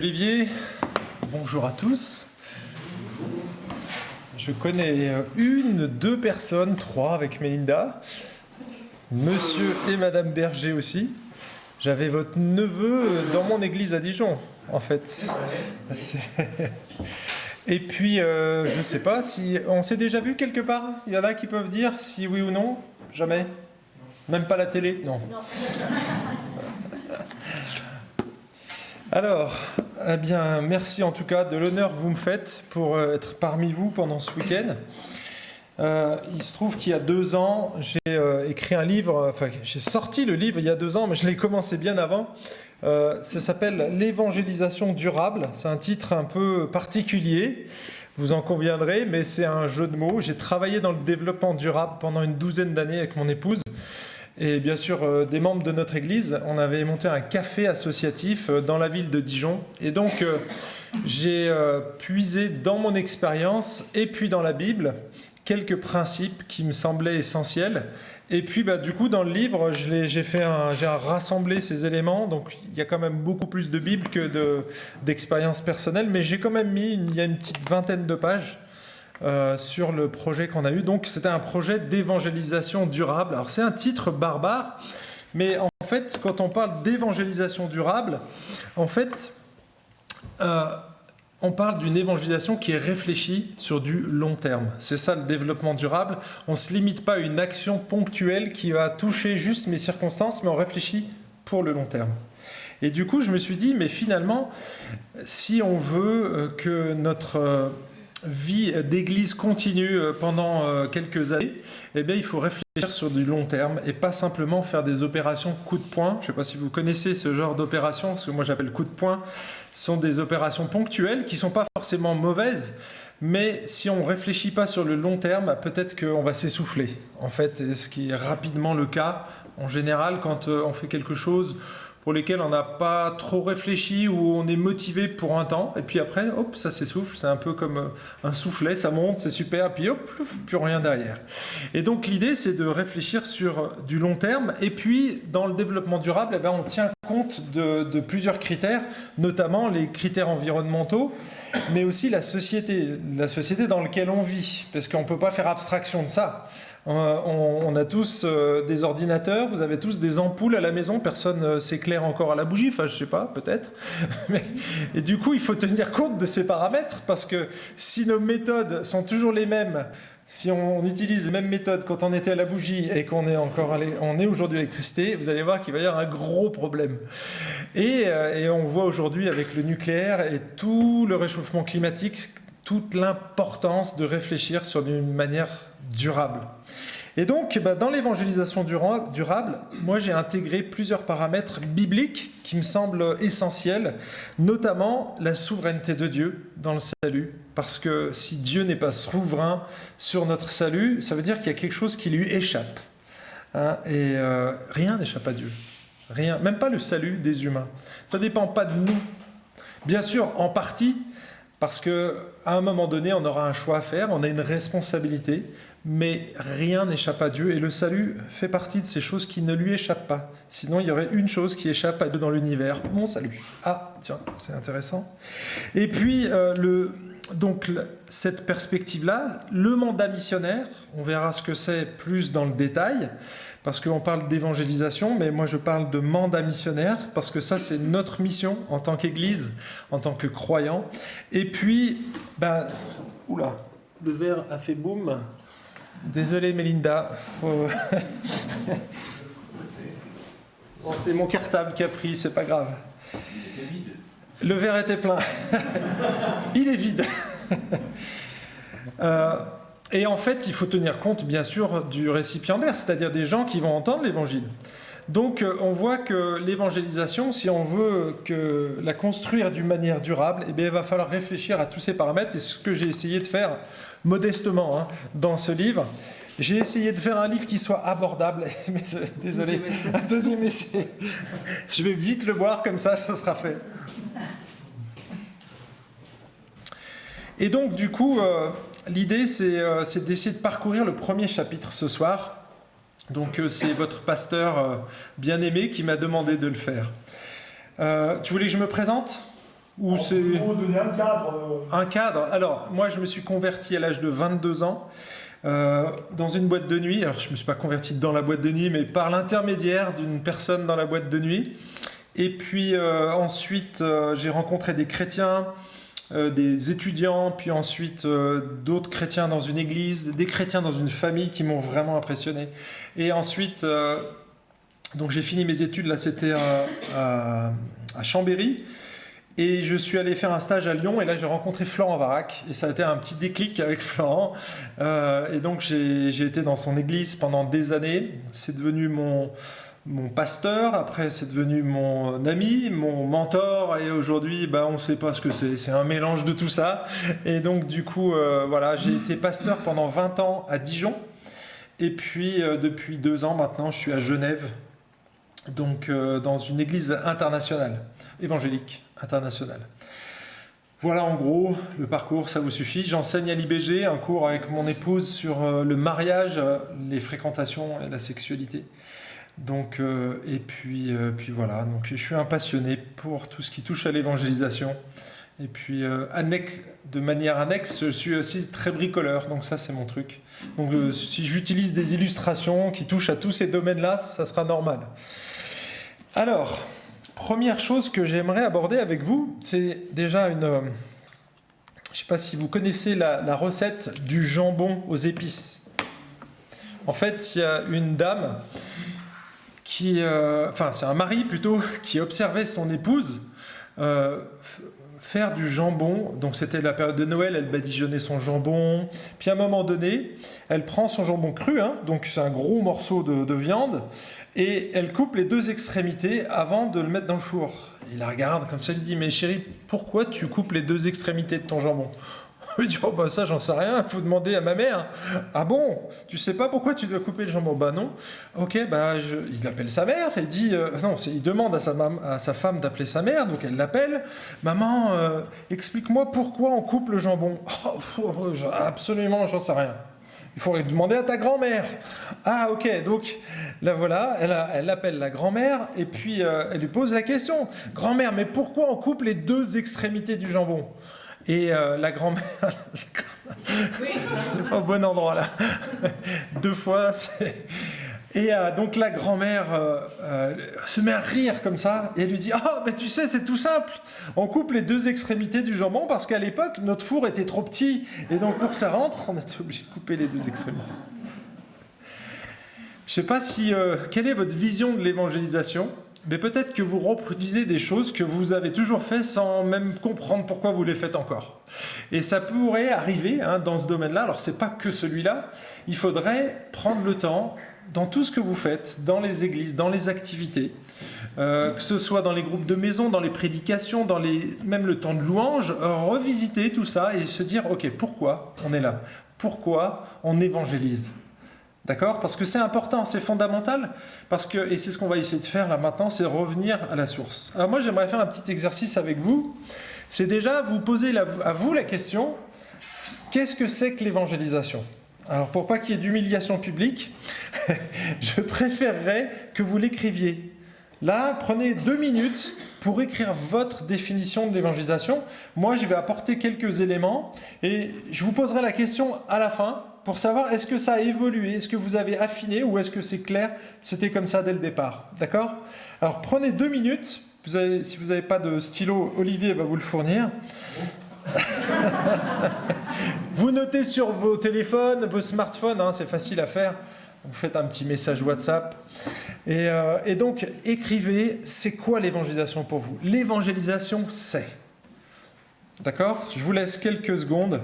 Olivier, bonjour à tous. Je connais deux personnes, trois avec Mélinda, monsieur et madame Berger aussi. J'avais votre neveu dans mon église à Dijon, en fait. Et puis, je ne sais pas si... On s'est déjà vu quelque part? Il y en a qui peuvent dire si oui ou non? Jamais? Même pas la télé? Non. Alors, eh bien, merci en tout cas de l'honneur que vous me faites pour être parmi vous pendant ce week-end. Il se trouve qu'il y a 2 ans, j'ai écrit un livre, enfin j'ai sorti le livre il y a 2 ans, mais je l'ai commencé bien avant. Ça s'appelle « L'évangélisation durable ». C'est un titre un peu particulier, vous en conviendrez, mais c'est un jeu de mots. J'ai travaillé dans le développement durable pendant une 12aine d'années avec mon épouse. Et bien sûr, des membres de notre église, on avait monté un café associatif dans la ville de Dijon. Et donc, j'ai puisé dans mon expérience et puis dans la Bible quelques principes qui me semblaient essentiels. Et puis, du coup, dans le livre, j'ai rassemblé ces éléments. Donc, il y a quand même beaucoup plus de Bible que d'expérience personnelle. Mais j'ai quand même il y a une petite 20aine de pages sur le projet qu'on a eu. Donc c'était un projet d'évangélisation durable. Alors c'est un titre barbare, mais en fait quand on parle d'évangélisation durable, en fait on parle d'une évangélisation qui est réfléchie sur du long terme. C'est ça le développement durable. On ne se limite pas à une action ponctuelle qui va toucher juste mes circonstances, mais on réfléchit pour le long terme. Et du coup je me suis dit, mais finalement, si on veut que notre vie d'église continue pendant quelques années, eh bien, il faut réfléchir sur du long terme et pas simplement faire des opérations coup de poing. Je ne sais pas si vous connaissez ce genre d'opérations, ce que moi j'appelle coup de poing. Ce sont des opérations ponctuelles qui ne sont pas forcément mauvaises, mais si on ne réfléchit pas sur le long terme, peut-être qu'on va s'essouffler. En fait, ce qui est rapidement le cas, en général, quand on fait quelque chose pour lesquels on n'a pas trop réfléchi ou on est motivé pour un temps, et puis après, hop, ça s'essouffle, c'est un peu comme un soufflet, ça monte, c'est super, puis hop, plus rien derrière. Et donc l'idée, c'est de réfléchir sur du long terme, et puis dans le développement durable, eh bien, on tient compte de plusieurs critères, notamment les critères environnementaux, mais aussi la société dans laquelle on vit, parce qu'on ne peut pas faire abstraction de ça. On a tous des ordinateurs, vous avez tous des ampoules à la maison, personne s'éclaire encore à la bougie, enfin je sais pas, peut-être. Et du coup, il faut tenir compte de ces paramètres, parce que si nos méthodes sont toujours les mêmes, si on utilise les mêmes méthodes quand on était à la bougie et qu'on est on est aujourd'hui à l'électricité, vous allez voir qu'il va y avoir un gros problème. Et on voit aujourd'hui avec le nucléaire et tout le réchauffement climatique, toute l'importance de réfléchir sur une manière durable. Et donc, dans l'évangélisation durable, moi j'ai intégré plusieurs paramètres bibliques qui me semblent essentiels, notamment la souveraineté de Dieu dans le salut. Parce que si Dieu n'est pas souverain sur notre salut, ça veut dire qu'il y a quelque chose qui lui échappe. Et rien n'échappe à Dieu. Rien, même pas le salut des humains. Ça ne dépend pas de nous. Bien sûr, en partie, parce qu'à un moment donné, on aura un choix à faire, on a une responsabilité, mais rien n'échappe à Dieu, et le salut fait partie de ces choses qui ne lui échappent pas. Sinon, il y aurait une chose qui échappe à Dieu dans l'univers, mon salut. Ah, tiens, c'est intéressant. Et puis, cette perspective-là, le mandat missionnaire, on verra ce que c'est plus dans le détail, parce qu'on parle d'évangélisation, mais moi je parle de mandat missionnaire, parce que ça c'est notre mission en tant qu'Église, en tant que croyants. Et puis, oula, le verre a fait boum. Désolé Mélinda. Bon, c'est mon cartable qui a pris, c'est pas grave. Le verre était plein. Il est vide. Et en fait, il faut tenir compte, bien sûr, du récipiendaire, c'est-à-dire des gens qui vont entendre l'évangile. Donc, on voit que l'évangélisation, si on veut la construire d'une manière durable, eh bien, il va falloir réfléchir à tous ces paramètres. Et ce que j'ai essayé de faire modestement dans ce livre, j'ai essayé de faire un livre qui soit abordable. Mais désolé, un deuxième essai. Je vais vite le boire, comme ça, ce sera fait. Et donc, du coup, l'idée, c'est d'essayer de parcourir le premier chapitre ce soir. Donc, c'est votre pasteur bien-aimé qui m'a demandé de le faire. Tu voulais que je me présente ? Ou c'est... Pour donner un cadre. Un cadre. Alors, moi, je me suis converti à l'âge de 22 ans dans une boîte de nuit. Alors, je ne me suis pas converti dans la boîte de nuit, mais par l'intermédiaire d'une personne dans la boîte de nuit. Et puis ensuite, j'ai rencontré des chrétiens, des étudiants, puis ensuite d'autres chrétiens dans une église, des chrétiens dans une famille qui m'ont vraiment impressionné. Et ensuite, donc j'ai fini mes études, là c'était à Chambéry, et je suis allé faire un stage à Lyon, et là j'ai rencontré Florent Varac, et ça a été un petit déclic avec Florent. Et donc j'ai été dans son église pendant des années, c'est devenu mon pasteur, après c'est devenu mon ami, mon mentor, et aujourd'hui on ne sait pas ce que c'est un mélange de tout ça. Et donc du coup voilà, j'ai été pasteur pendant 20 ans à Dijon, et puis depuis 2 ans maintenant je suis à Genève, donc dans une église internationale, évangélique internationale. Voilà en gros le parcours, ça vous suffit. J'enseigne à l'IBG un cours avec mon épouse sur le mariage, les fréquentations et la sexualité. Donc, et puis voilà, donc je suis un passionné pour tout ce qui touche à l'évangélisation. Et puis, de manière annexe, je suis aussi très bricoleur, donc ça c'est mon truc. Donc si j'utilise des illustrations qui touchent à tous ces domaines-là, ça sera normal. Alors, première chose que j'aimerais aborder avec vous, c'est déjà je ne sais pas si vous connaissez la recette du jambon aux épices. En fait, il y a une dame c'est un mari plutôt, qui observait son épouse faire du jambon. Donc c'était la période de Noël, elle badigeonnait son jambon. Puis à un moment donné, elle prend son jambon cru, donc c'est un gros morceau de viande, et elle coupe les 2 extrémités avant de le mettre dans le four. Il la regarde comme ça, il dit « Mais chérie, pourquoi tu coupes les 2 extrémités de ton jambon ?» Il dit « Oh ça j'en sais rien, faut demander à ma mère. » « Ah bon, tu sais pas pourquoi tu dois couper le jambon ?» « Bah non. » Ok, il appelle sa mère et dit il demande à sa femme d'appeler sa mère, donc elle l'appelle. « Maman, explique-moi pourquoi on coupe le jambon. » Absolument, j'en sais rien. Il faudrait demander à ta grand-mère. Ah ok, donc là voilà, elle appelle la grand-mère et puis elle lui pose la question. Grand-mère, mais pourquoi on coupe les 2 extrémités du jambon ? Et la grand-mère, c'est pas au bon endroit là. 2 fois, c'est... Et donc la grand-mère se met à rire comme ça et elle lui dit « Ah, mais tu sais, c'est tout simple. On coupe les 2 extrémités du jambon parce qu'à l'époque, notre four était trop petit. Et donc pour que ça rentre, on était obligé de couper les 2 extrémités. » Je ne sais pas quelle est votre vision de l'évangélisation, mais peut-être que vous reproduisez des choses que vous avez toujours fait sans même comprendre pourquoi vous les faites encore. Et ça pourrait arriver dans ce domaine-là. Alors, ce n'est pas que celui-là. Il faudrait prendre le temps, dans tout ce que vous faites, dans les églises, dans les activités, que ce soit dans les groupes de maison, dans les prédications, même le temps de louange, revisiter tout ça et se dire « Ok, pourquoi on est là ? Pourquoi on évangélise ?» D'accord ? Parce que c'est important, c'est fondamental, et c'est ce qu'on va essayer de faire là maintenant, c'est revenir à la source. Alors moi j'aimerais faire un petit exercice avec vous, c'est déjà vous poser à vous la question, qu'est-ce que c'est que l'évangélisation ? Alors pour pas qu'il y ait d'humiliation publique, je préférerais que vous l'écriviez. Là, prenez 2 minutes pour écrire votre définition de l'évangélisation. Moi je vais apporter quelques éléments, et je vous poserai la question à la fin, pour savoir est-ce que ça a évolué, est-ce que vous avez affiné ou est-ce que c'est clair, c'était comme ça dès le départ. D'accord ? Alors prenez 2 minutes, si vous n'avez pas de stylo, Olivier va vous le fournir. Vous notez sur vos téléphones, vos smartphones, c'est facile à faire. Vous faites un petit message WhatsApp. Et donc écrivez, c'est quoi l'évangélisation pour vous ? L'évangélisation, c'est... D'accord ? Je vous laisse quelques secondes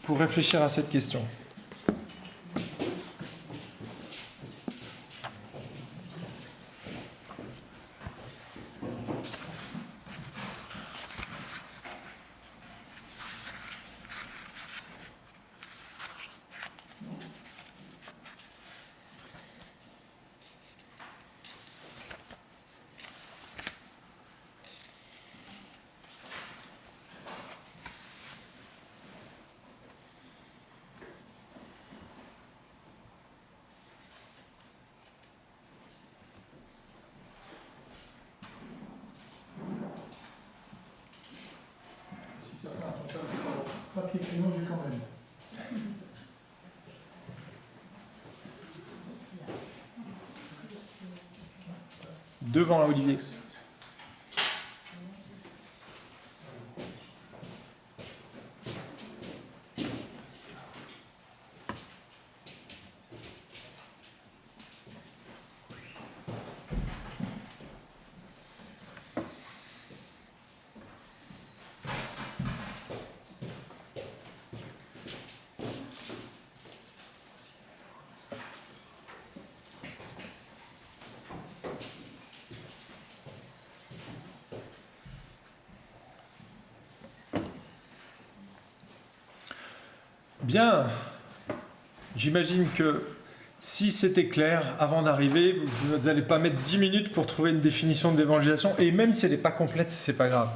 pour réfléchir à cette question. Papier crayon, j'ai quand même. Devant Olivier. Bien, j'imagine que si c'était clair avant d'arriver, vous n'allez pas mettre 10 minutes pour trouver une définition de l'évangélisation, et même si elle n'est pas complète, c'est pas grave.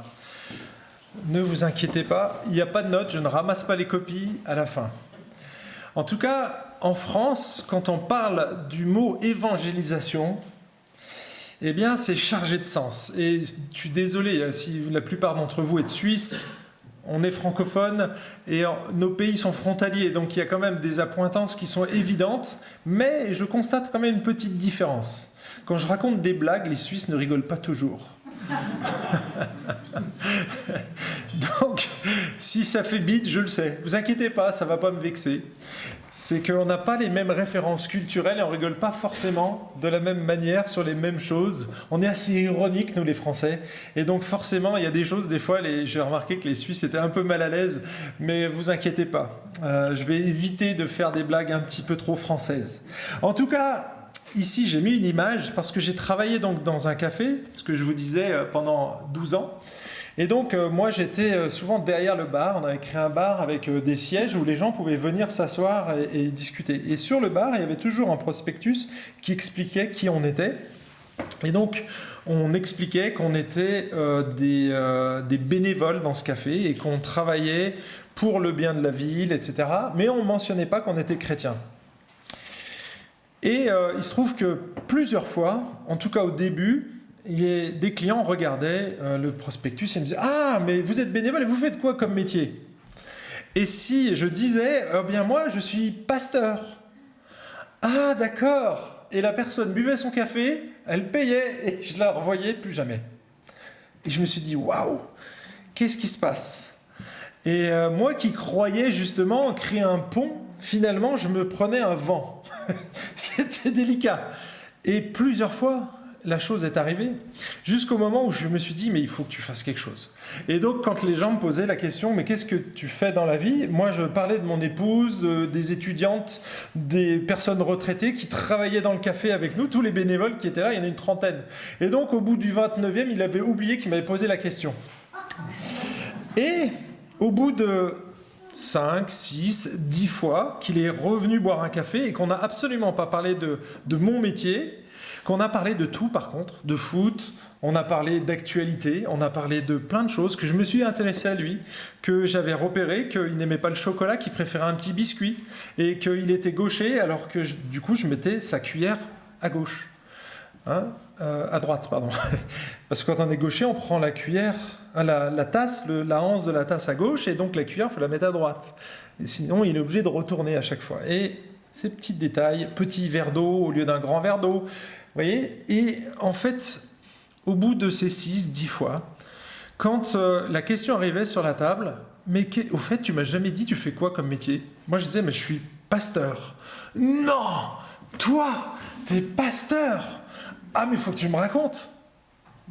Ne vous inquiétez pas, il n'y a pas de notes, je ne ramasse pas les copies à la fin. En tout cas, en France, quand on parle du mot évangélisation, eh bien, c'est chargé de sens. Et je suis désolé si la plupart d'entre vous êtes suisses, on est francophone et nos pays sont frontaliers, donc il y a quand même des appointances qui sont évidentes, mais je constate quand même une petite différence. Quand je raconte des blagues, les Suisses ne rigolent pas toujours. Donc, si ça fait bide, je le sais. Vous inquiétez pas, ça va pas me vexer. C'est qu'on n'a pas les mêmes références culturelles et on rigole pas forcément de la même manière sur les mêmes choses. On est assez ironiques, nous les Français. Et donc forcément, il y a des choses, des fois, j'ai remarqué que les Suisses étaient un peu mal à l'aise, mais vous inquiétez pas. Je vais éviter de faire des blagues un petit peu trop françaises. En tout cas, ici, j'ai mis une image parce que j'ai travaillé donc dans un café, ce que je vous disais, pendant 12 ans. Et donc, moi, j'étais souvent derrière le bar. On avait créé un bar avec des sièges où les gens pouvaient venir s'asseoir et discuter. Et sur le bar, il y avait toujours un prospectus qui expliquait qui on était. Et donc, on expliquait qu'on était des bénévoles dans ce café et qu'on travaillait pour le bien de la ville, etc. Mais on ne mentionnait pas qu'on était chrétien. Et il se trouve que plusieurs fois, en tout cas au début, des clients regardaient le prospectus et me disaient « Ah, mais vous êtes bénévole et vous faites quoi comme métier ?» Et si je disais « Bien moi, je suis pasteur. » Ah, d'accord. Et la personne buvait son café, elle payait et je la revoyais plus jamais. Et je me suis dit « Waouh, qu'est-ce qui se passe ?» Et moi qui croyais justement créer un pont, finalement, je me prenais un vent. C'était délicat. Et plusieurs fois, la chose est arrivée, jusqu'au moment où je me suis dit, mais il faut que tu fasses quelque chose. Et donc, quand les gens me posaient la question, mais qu'est-ce que tu fais dans la vie? Moi, je parlais de mon épouse, des étudiantes, des personnes retraitées qui travaillaient dans le café avec nous, tous les bénévoles qui étaient là, il y en a une trentaine. Et donc, au bout du 29e, il avait oublié qu'il m'avait posé la question. Et au bout de 5, 6, 10 fois qu'il est revenu boire un café et qu'on n'a absolument pas parlé de mon métier, qu'on a parlé de tout par contre, de foot, on a parlé d'actualité, on a parlé de plein de choses, que je me suis intéressé à lui, que j'avais repéré qu'il n'aimait pas le chocolat, qu'il préférait un petit biscuit, et qu'il était gaucher, alors que du coup je mettais sa cuillère à gauche. À droite, pardon. Parce que quand on est gaucher, on prend la cuillère, la tasse, la anse de la tasse à gauche, et donc la cuillère, il faut la mettre à droite. Et sinon, il est obligé de retourner à chaque fois. Et ces petits détails, petit verre d'eau au lieu d'un grand verre d'eau, vous voyez. Et en fait, au bout de ces 6, 10 fois, quand la question arrivait sur la table, mais au fait, tu m'as jamais dit, tu fais quoi comme métier? Moi, je disais, mais je suis pasteur. Non, toi, t'es pasteur. Ah, mais il faut que tu me racontes.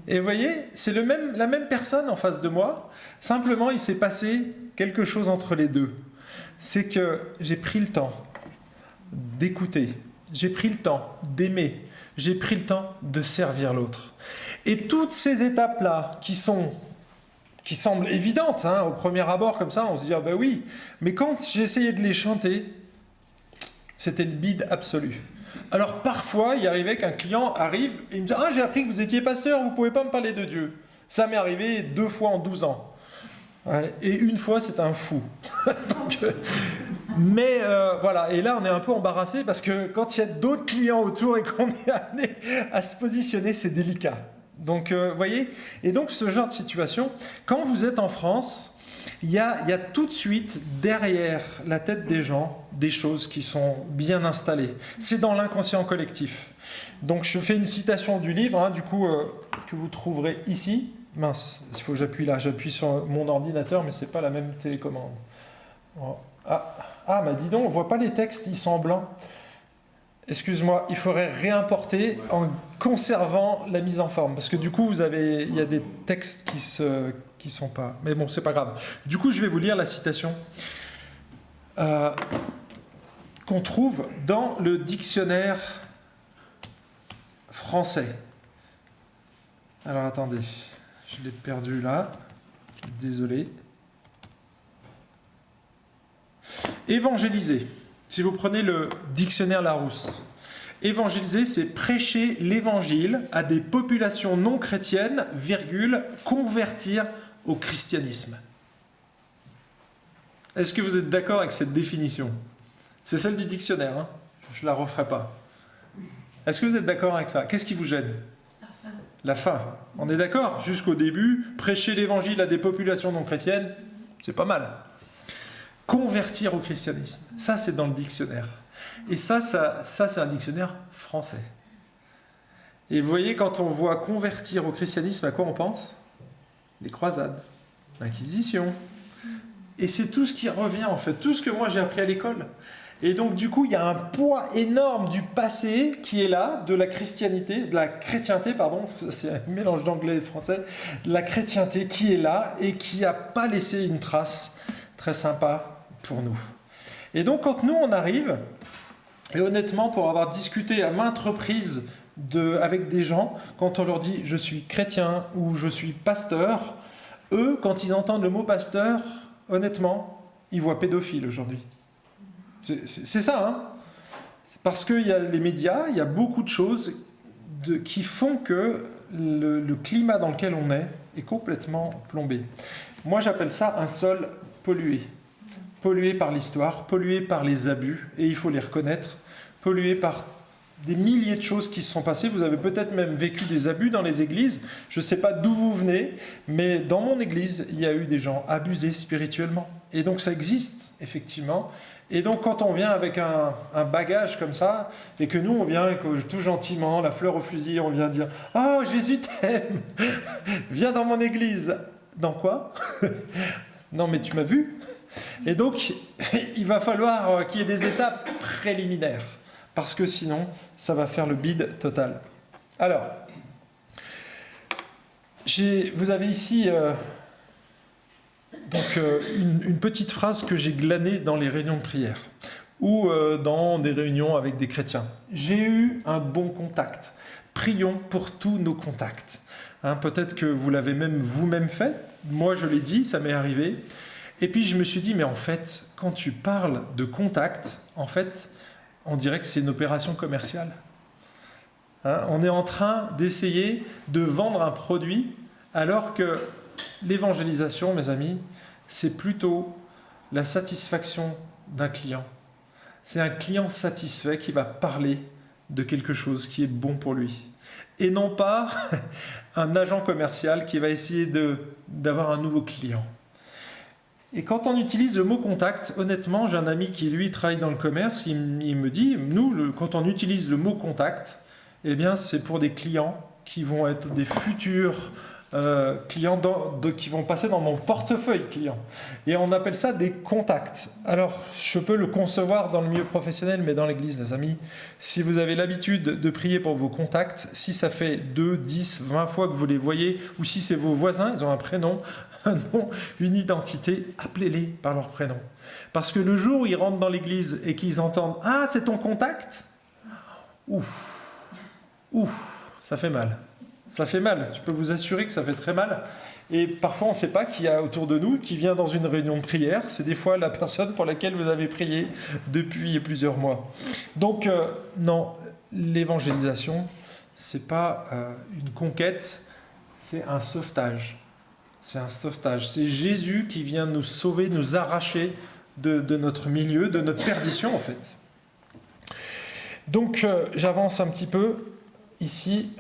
Et vous voyez, c'est la même personne en face de moi. Simplement, il s'est passé quelque chose entre les deux. C'est que j'ai pris le temps d'écouter. J'ai pris le temps d'aimer. J'ai pris le temps de servir l'autre. Et toutes ces étapes-là qui semblent évidentes, au premier abord, comme ça, on se dit « Ah ben oui ». Mais quand j'essayais de les chanter, c'était le bide absolu. Alors parfois, il arrivait qu'un client arrive et il me dit « Ah, j'ai appris que vous étiez pasteur, vous ne pouvez pas me parler de Dieu ». Ça m'est arrivé 2 fois en 12 ans. Ouais, et une fois, c'est un fou. Donc, mais voilà, et là, on est un peu embarrassé parce que quand il y a d'autres clients autour et qu'on est amené à se positionner, c'est délicat. Donc, vous voyez, et donc ce genre de situation, quand vous êtes en France, il y a tout de suite derrière la tête des gens des choses qui sont bien installées. C'est dans l'inconscient collectif. Donc je fais une citation du livre, hein, du coup, que vous trouverez ici. Mince, il faut que j'appuie là. J'appuie sur mon ordinateur, mais ce n'est pas la même télécommande. Oh. Bah dis donc, on ne voit pas les textes, ils sont en blanc. Excuse-moi, il faudrait réimporter en conservant la mise en forme. Parce que du coup, il y a des textes qui sont pas... Mais bon, c'est pas grave. Du coup, je vais vous lire la citation qu'on trouve dans le dictionnaire français. Alors, attendez. Je l'ai perdu là. Désolé. Évangéliser. Si vous prenez le dictionnaire Larousse, évangéliser, c'est prêcher l'évangile à des populations non chrétiennes, convertir au christianisme. Est-ce que vous êtes d'accord avec cette définition? C'est celle du dictionnaire, hein? Je ne la referai pas. Est-ce que vous êtes d'accord avec ça? Qu'est-ce qui vous gêne? La fin. La fin. On est d'accord? Jusqu'au début, prêcher l'évangile à des populations non chrétiennes, c'est pas mal. Convertir au christianisme, ça c'est dans le dictionnaire. Et ça c'est un dictionnaire français. Et vous voyez, quand on voit convertir au christianisme, à quoi on pense? Les croisades, l'Inquisition. Et c'est tout ce qui revient en fait, tout ce que moi j'ai appris à l'école. Et donc du coup, il y a un poids énorme du passé qui est là, de la chrétienté, pardon, c'est un mélange d'anglais et de français, de la chrétienté qui est là et qui n'a pas laissé une trace très sympa pour nous. Et donc quand nous on arrive, et honnêtement pour avoir discuté à maintes reprises avec des gens, quand on leur dit je suis chrétien ou je suis pasteur, eux quand ils entendent le mot pasteur, honnêtement, ils voient pédophile aujourd'hui. C'est ça, hein? C'est parce qu'il y a les médias, il y a beaucoup de choses qui font que le climat dans lequel on est complètement plombé. Moi j'appelle ça un sol pollué. Pollué par l'histoire, pollué par les abus, et il faut les reconnaître, pollué par des milliers de choses qui se sont passées. Vous avez peut-être même vécu des abus dans les églises. Je ne sais pas d'où vous venez, mais dans mon église, il y a eu des gens abusés spirituellement. Et donc ça existe, effectivement. Et donc quand on vient avec un bagage comme ça, et que nous on vient tout gentiment, la fleur au fusil, on vient dire « Oh, Jésus t'aime, viens dans mon église !» Dans quoi? Non mais tu m'as vu? Et donc, il va falloir qu'il y ait des étapes préliminaires, parce que sinon, ça va faire le bide total. Alors, vous avez ici une petite phrase que j'ai glanée dans les réunions de prière, ou dans des réunions avec des chrétiens. J'ai eu un bon contact. Prions pour tous nos contacts. Hein, peut-être que vous l'avez même vous-même fait. Moi, je l'ai dit, ça m'est arrivé. Et puis je me suis dit, mais en fait, quand tu parles de contact, en fait, on dirait que c'est une opération commerciale. Hein, on est en train d'essayer de vendre un produit, alors que l'évangélisation, mes amis, c'est plutôt la satisfaction d'un client. C'est un client satisfait qui va parler de quelque chose qui est bon pour lui. Et non pas un agent commercial qui va essayer d'avoir un nouveau client. Et quand on utilise le mot contact, honnêtement, j'ai un ami qui, lui, travaille dans le commerce, il me dit, nous, quand on utilise le mot contact, eh bien, c'est pour des clients qui vont être des futurs clients qui vont passer dans mon portefeuille client. Et on appelle ça des contacts. Alors, je peux le concevoir dans le milieu professionnel, mais dans l'église, les amis, si vous avez l'habitude de prier pour vos contacts, si ça fait 2, 10, 20 fois que vous les voyez, ou si c'est vos voisins, ils ont un prénom, un nom, une identité, appelez-les par leur prénom. Parce que le jour où ils rentrent dans l'église et qu'ils entendent « Ah, c'est ton contact ?» Ouf, ça fait mal. Ça fait mal, je peux vous assurer que ça fait très mal. Et parfois, on ne sait pas qui y a autour de nous, qui vient dans une réunion de prière. C'est des fois la personne pour laquelle vous avez prié depuis plusieurs mois. Donc, non, l'évangélisation, ce n'est pas une conquête, c'est un sauvetage. C'est un sauvetage. C'est Jésus qui vient nous sauver, nous arracher de notre milieu, de notre perdition, en fait. Donc, j'avance un petit peu. Ici,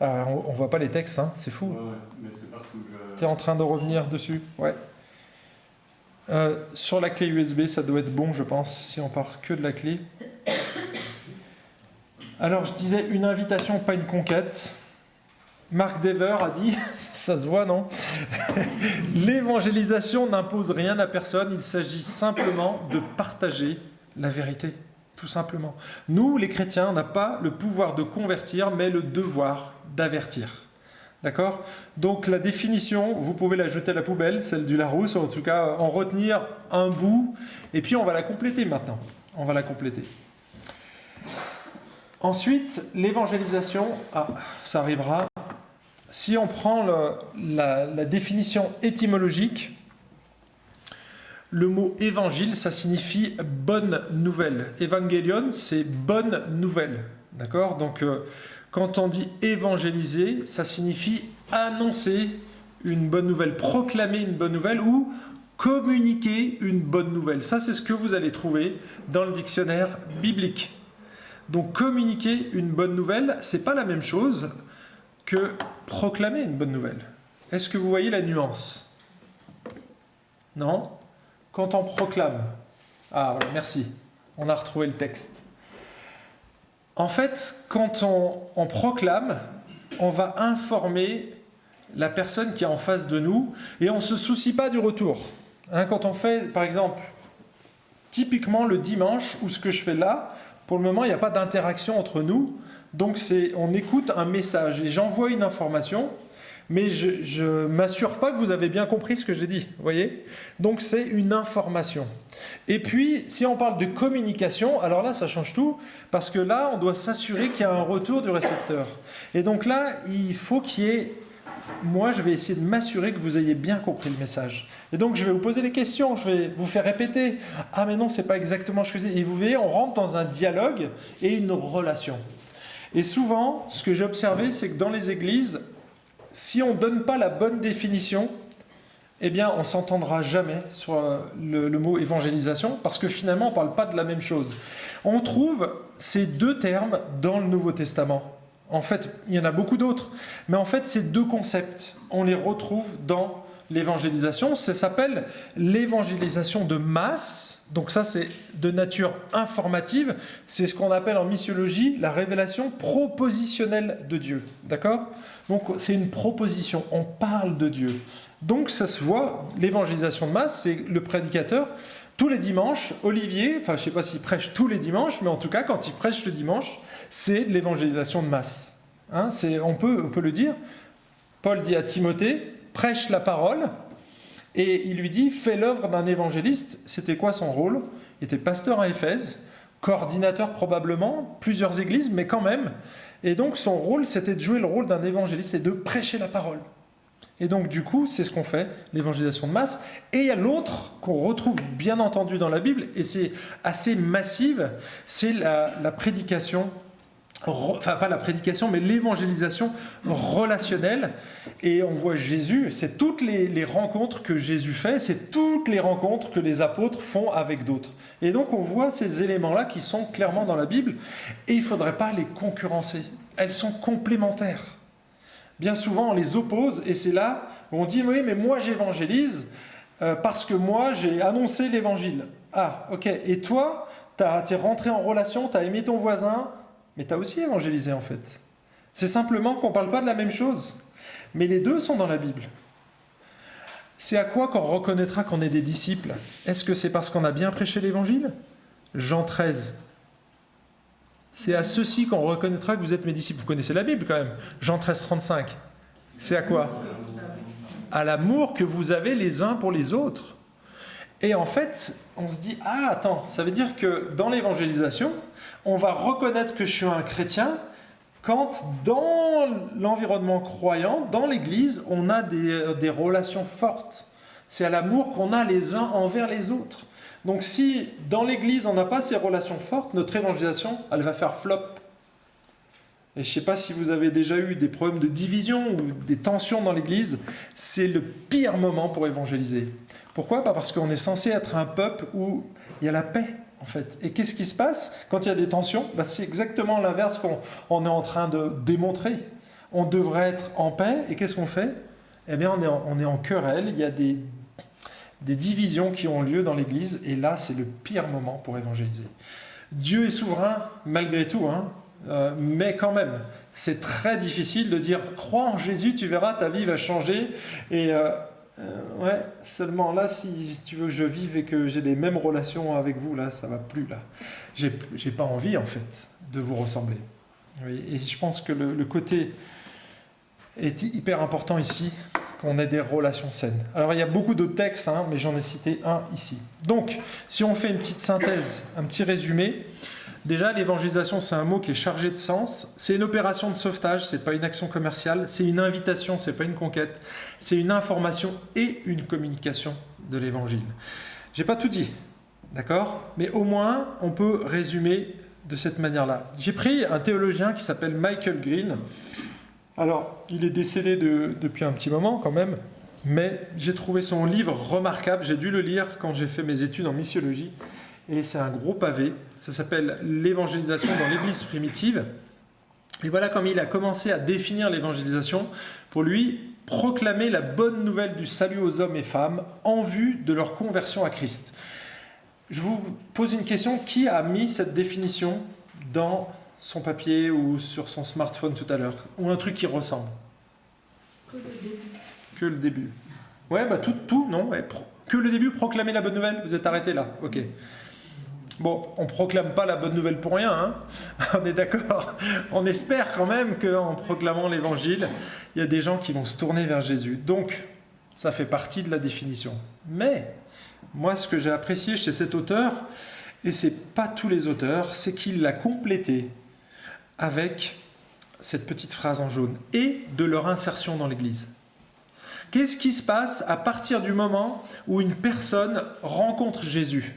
on ne voit pas les textes, hein, c'est fou. Ouais, mais c'est partout. Tu es en train de revenir dessus? Ouais. Sur la clé USB, ça doit être bon, je pense, si on part que de la clé. Alors, je disais une invitation, pas une conquête. Mark Dever a dit, ça se voit, non? L'évangélisation n'impose rien à personne, il s'agit simplement de partager la vérité, tout simplement. Nous, les chrétiens, on n'a pas le pouvoir de convertir, mais le devoir d'avertir. D'accord? Donc la définition, vous pouvez la jeter à la poubelle, celle du Larousse, en tout cas en retenir un bout, et puis on va la compléter maintenant. On va la compléter. Ensuite, l'évangélisation, ça arrivera. Si on prend la définition étymologique, le mot évangile, ça signifie bonne nouvelle. Evangelion, c'est bonne nouvelle. D'accord? Donc, quand on dit évangéliser, ça signifie annoncer une bonne nouvelle, proclamer une bonne nouvelle ou communiquer une bonne nouvelle. Ça, c'est ce que vous allez trouver dans le dictionnaire biblique. Donc, communiquer une bonne nouvelle, c'est pas la même chose que proclamer une bonne nouvelle. Est-ce que vous voyez la nuance? Non? Quand on proclame. Ah, voilà, merci. On a retrouvé le texte. En fait, quand on proclame, on va informer la personne qui est en face de nous et on ne se soucie pas du retour. Quand on fait, par exemple, typiquement le dimanche, ou ce que je fais là, pour le moment, il n'y a pas d'interaction entre nous. Donc, on écoute un message et j'envoie une information, mais je ne m'assure pas que vous avez bien compris ce que j'ai dit. Vous voyez? Donc, c'est une information. Et puis, si on parle de communication, alors là, ça change tout, parce que là, on doit s'assurer qu'il y a un retour du récepteur. Et donc là, il faut qu'il y ait... Moi, je vais essayer de m'assurer que vous ayez bien compris le message. Et donc, je vais vous poser des questions, je vais vous faire répéter. Ah, mais non, c'est pas exactement ce que je dis. Et vous voyez, on rentre dans un dialogue et une relation. Et souvent, ce que j'ai observé, c'est que dans les églises, si on ne donne pas la bonne définition, eh bien, on ne s'entendra jamais sur le mot évangélisation, parce que finalement, on ne parle pas de la même chose. On trouve ces deux termes dans le Nouveau Testament. En fait, il y en a beaucoup d'autres, mais en fait, ces deux concepts, on les retrouve dans l'évangélisation. Ça s'appelle l'évangélisation de masse. Donc ça, c'est de nature informative. C'est ce qu'on appelle en missiologie la révélation propositionnelle de Dieu. D'accord? Donc c'est une proposition, on parle de Dieu. Donc ça se voit, l'évangélisation de masse, c'est le prédicateur. Tous les dimanches, Olivier, enfin je ne sais pas s'il prêche tous les dimanches, mais en tout cas quand il prêche le dimanche, c'est de l'évangélisation de masse. Hein, on peut le dire. Paul dit à Timothée, prêche la parole, et il lui dit, fais l'œuvre d'un évangéliste. C'était quoi son rôle? Il était pasteur à Éphèse, coordinateur probablement, plusieurs églises, mais quand même. Et donc son rôle, c'était de jouer le rôle d'un évangéliste et de prêcher la parole. Et donc du coup, c'est ce qu'on fait, l'évangélisation de masse. Et il y a l'autre qu'on retrouve bien entendu dans la Bible, et c'est assez massive, c'est la prédication, enfin pas la prédication, mais l'évangélisation relationnelle. Et on voit Jésus, c'est toutes les rencontres que Jésus fait, c'est toutes les rencontres que les apôtres font avec d'autres. Et donc on voit ces éléments-là qui sont clairement dans la Bible, et il ne faudrait pas les concurrencer. Elles sont complémentaires. Bien souvent, on les oppose, et c'est là où on dit « Oui, mais moi j'évangélise parce que moi j'ai annoncé l'évangile. » Ah, ok. Et toi, t'es rentré en relation, t'as aimé ton voisin, mais t'as aussi évangélisé en fait. C'est simplement qu'on ne parle pas de la même chose. Mais les deux sont dans la Bible. C'est à quoi qu'on reconnaîtra qu'on est des disciples? Est-ce que c'est parce qu'on a bien prêché l'évangile? Jean 13. C'est à ceci qu'on reconnaîtra que vous êtes mes disciples. Vous connaissez la Bible quand même. Jean 13, 35. C'est à quoi? À l'amour que vous avez les uns pour les autres. Et en fait, on se dit, ah attends, ça veut dire que dans l'évangélisation, on va reconnaître que je suis un chrétien quand dans l'environnement croyant, dans l'Église, on a des relations fortes. C'est à l'amour qu'on a les uns envers les autres. Donc si dans l'Église on n'a pas ces relations fortes, notre évangélisation, elle va faire flop. Et je ne sais pas si vous avez déjà eu des problèmes de division ou des tensions dans l'Église, c'est le pire moment pour évangéliser. Pourquoi? Parce qu'on est censé être un peuple où il y a la paix, en fait. Et qu'est-ce qui se passe quand il y a des tensions? C'est exactement l'inverse qu'on est en train de démontrer. On devrait être en paix, et qu'est-ce qu'on fait? Eh bien, on est en querelle, il y a des divisions qui ont lieu dans l'Église, et là, c'est le pire moment pour évangéliser. Dieu est souverain, malgré tout, hein, mais quand même, c'est très difficile de dire « Crois en Jésus, tu verras, ta vie va changer », et ouais, seulement là, si tu veux que je vive et que j'ai les mêmes relations avec vous, là, ça va plus, là. J'ai pas envie, en fait, de vous ressembler. Oui, et je pense que le côté est hyper important ici, qu'on ait des relations saines. Alors, il y a beaucoup d'autres textes, hein, mais j'en ai cité un ici. Donc, si on fait une petite synthèse, un petit résumé, déjà, l'évangélisation, c'est un mot qui est chargé de sens. C'est une opération de sauvetage, c'est pas une action commerciale. C'est une invitation, c'est pas une conquête. C'est une information et une communication de l'évangile. J'ai pas tout dit, d'accord ? Mais au moins, on peut résumer de cette manière-là. J'ai pris un théologien qui s'appelle Michael Green. Alors, il est décédé depuis un petit moment quand même, mais j'ai trouvé son livre remarquable. J'ai dû le lire quand j'ai fait mes études en missiologie. Et c'est un gros pavé. Ça s'appelle « L'évangélisation dans l'Église primitive ». Et voilà comme il a commencé à définir l'évangélisation. Pour lui, proclamer la bonne nouvelle du salut aux hommes et femmes en vue de leur conversion à Christ. Je vous pose une question. Qui a mis cette définition dans son papier ou sur son smartphone tout à l'heure? Ou un truc qui ressemble? Que le début. Que le début. Ouais, bah tout, non ouais, que le début, proclamer la bonne nouvelle. Vous êtes arrêté là, ok. Bon, on ne proclame pas la bonne nouvelle pour rien, hein. On est d'accord. On espère quand même qu'en proclamant l'évangile, il y a des gens qui vont se tourner vers Jésus. Donc, ça fait partie de la définition. Mais, moi, ce que j'ai apprécié chez cet auteur, et ce n'est pas tous les auteurs, c'est qu'il l'a complété avec cette petite phrase en jaune, et de leur insertion dans l'Église. Qu'est-ce qui se passe à partir du moment où une personne rencontre Jésus ?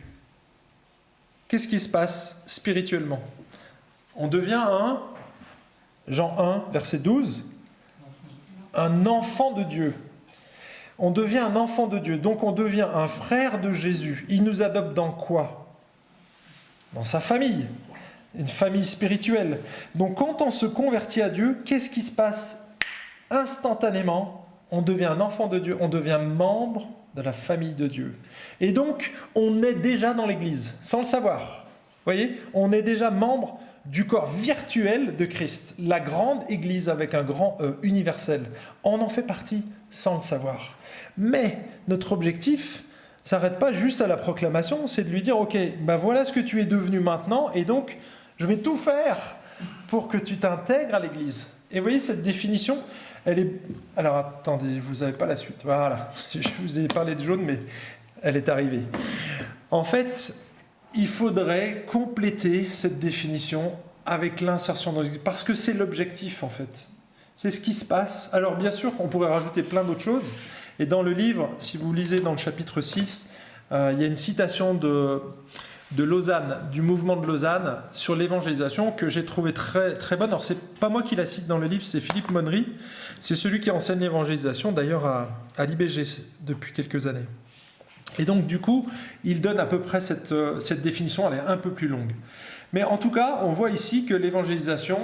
Qu'est-ce qui se passe spirituellement? On devient Jean 1, verset 12, un enfant de Dieu. On devient un enfant de Dieu, donc on devient un frère de Jésus. Il nous adopte dans quoi? Dans sa famille, une famille spirituelle. Donc quand on se convertit à Dieu, qu'est-ce qui se passe instantanément? On devient un enfant de Dieu, on devient membre de la famille de Dieu. Et donc, on est déjà dans l'Église, sans le savoir. Vous voyez, on est déjà membre du corps virtuel de Christ, la grande Église avec un grand E, universel. On en fait partie sans le savoir. Mais notre objectif ne s'arrête pas juste à la proclamation, c'est de lui dire, ok, ben voilà ce que tu es devenu maintenant, et donc, je vais tout faire pour que tu t'intègres à l'Église. Et vous voyez, cette définition, elle est... Alors, attendez, vous n'avez pas la suite. Voilà, je vous ai parlé de jaune, mais elle est arrivée. En fait, il faudrait compléter cette définition avec l'insertion dans l'Église, parce que c'est l'objectif, en fait. C'est ce qui se passe. Alors, bien sûr, on pourrait rajouter plein d'autres choses. Et dans le livre, si vous lisez dans le chapitre 6, il y a une citation de Lausanne, du mouvement de Lausanne, sur l'évangélisation, que j'ai trouvé très, très bonne. Alors, c'est pas moi qui la cite dans le livre, c'est Philippe Monnery. C'est celui qui enseigne l'évangélisation, d'ailleurs, à l'IBG depuis quelques années. Et donc, du coup, il donne à peu près cette définition, elle est un peu plus longue. Mais en tout cas, on voit ici que l'évangélisation,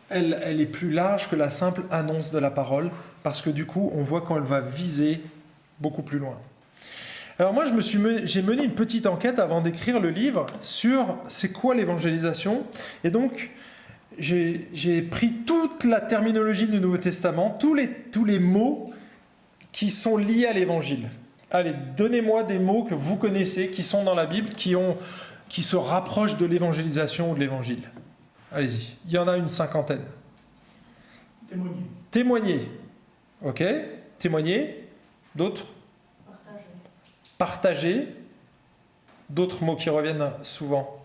elle est plus large que la simple annonce de la parole, parce que du coup, on voit qu'elle va viser beaucoup plus loin. Alors moi, j'ai mené une petite enquête avant d'écrire le livre sur c'est quoi l'évangélisation. Et donc, j'ai pris toute la terminologie du Nouveau Testament, tous les mots qui sont liés à l'évangile. Allez, donnez-moi des mots que vous connaissez, qui sont dans la Bible, qui se rapprochent de l'évangélisation ou de l'évangile. Allez-y, il y en a une cinquantaine. Témoigner. Témoigner. Ok, témoigner. D'autres? Partager. D'autres mots qui reviennent souvent.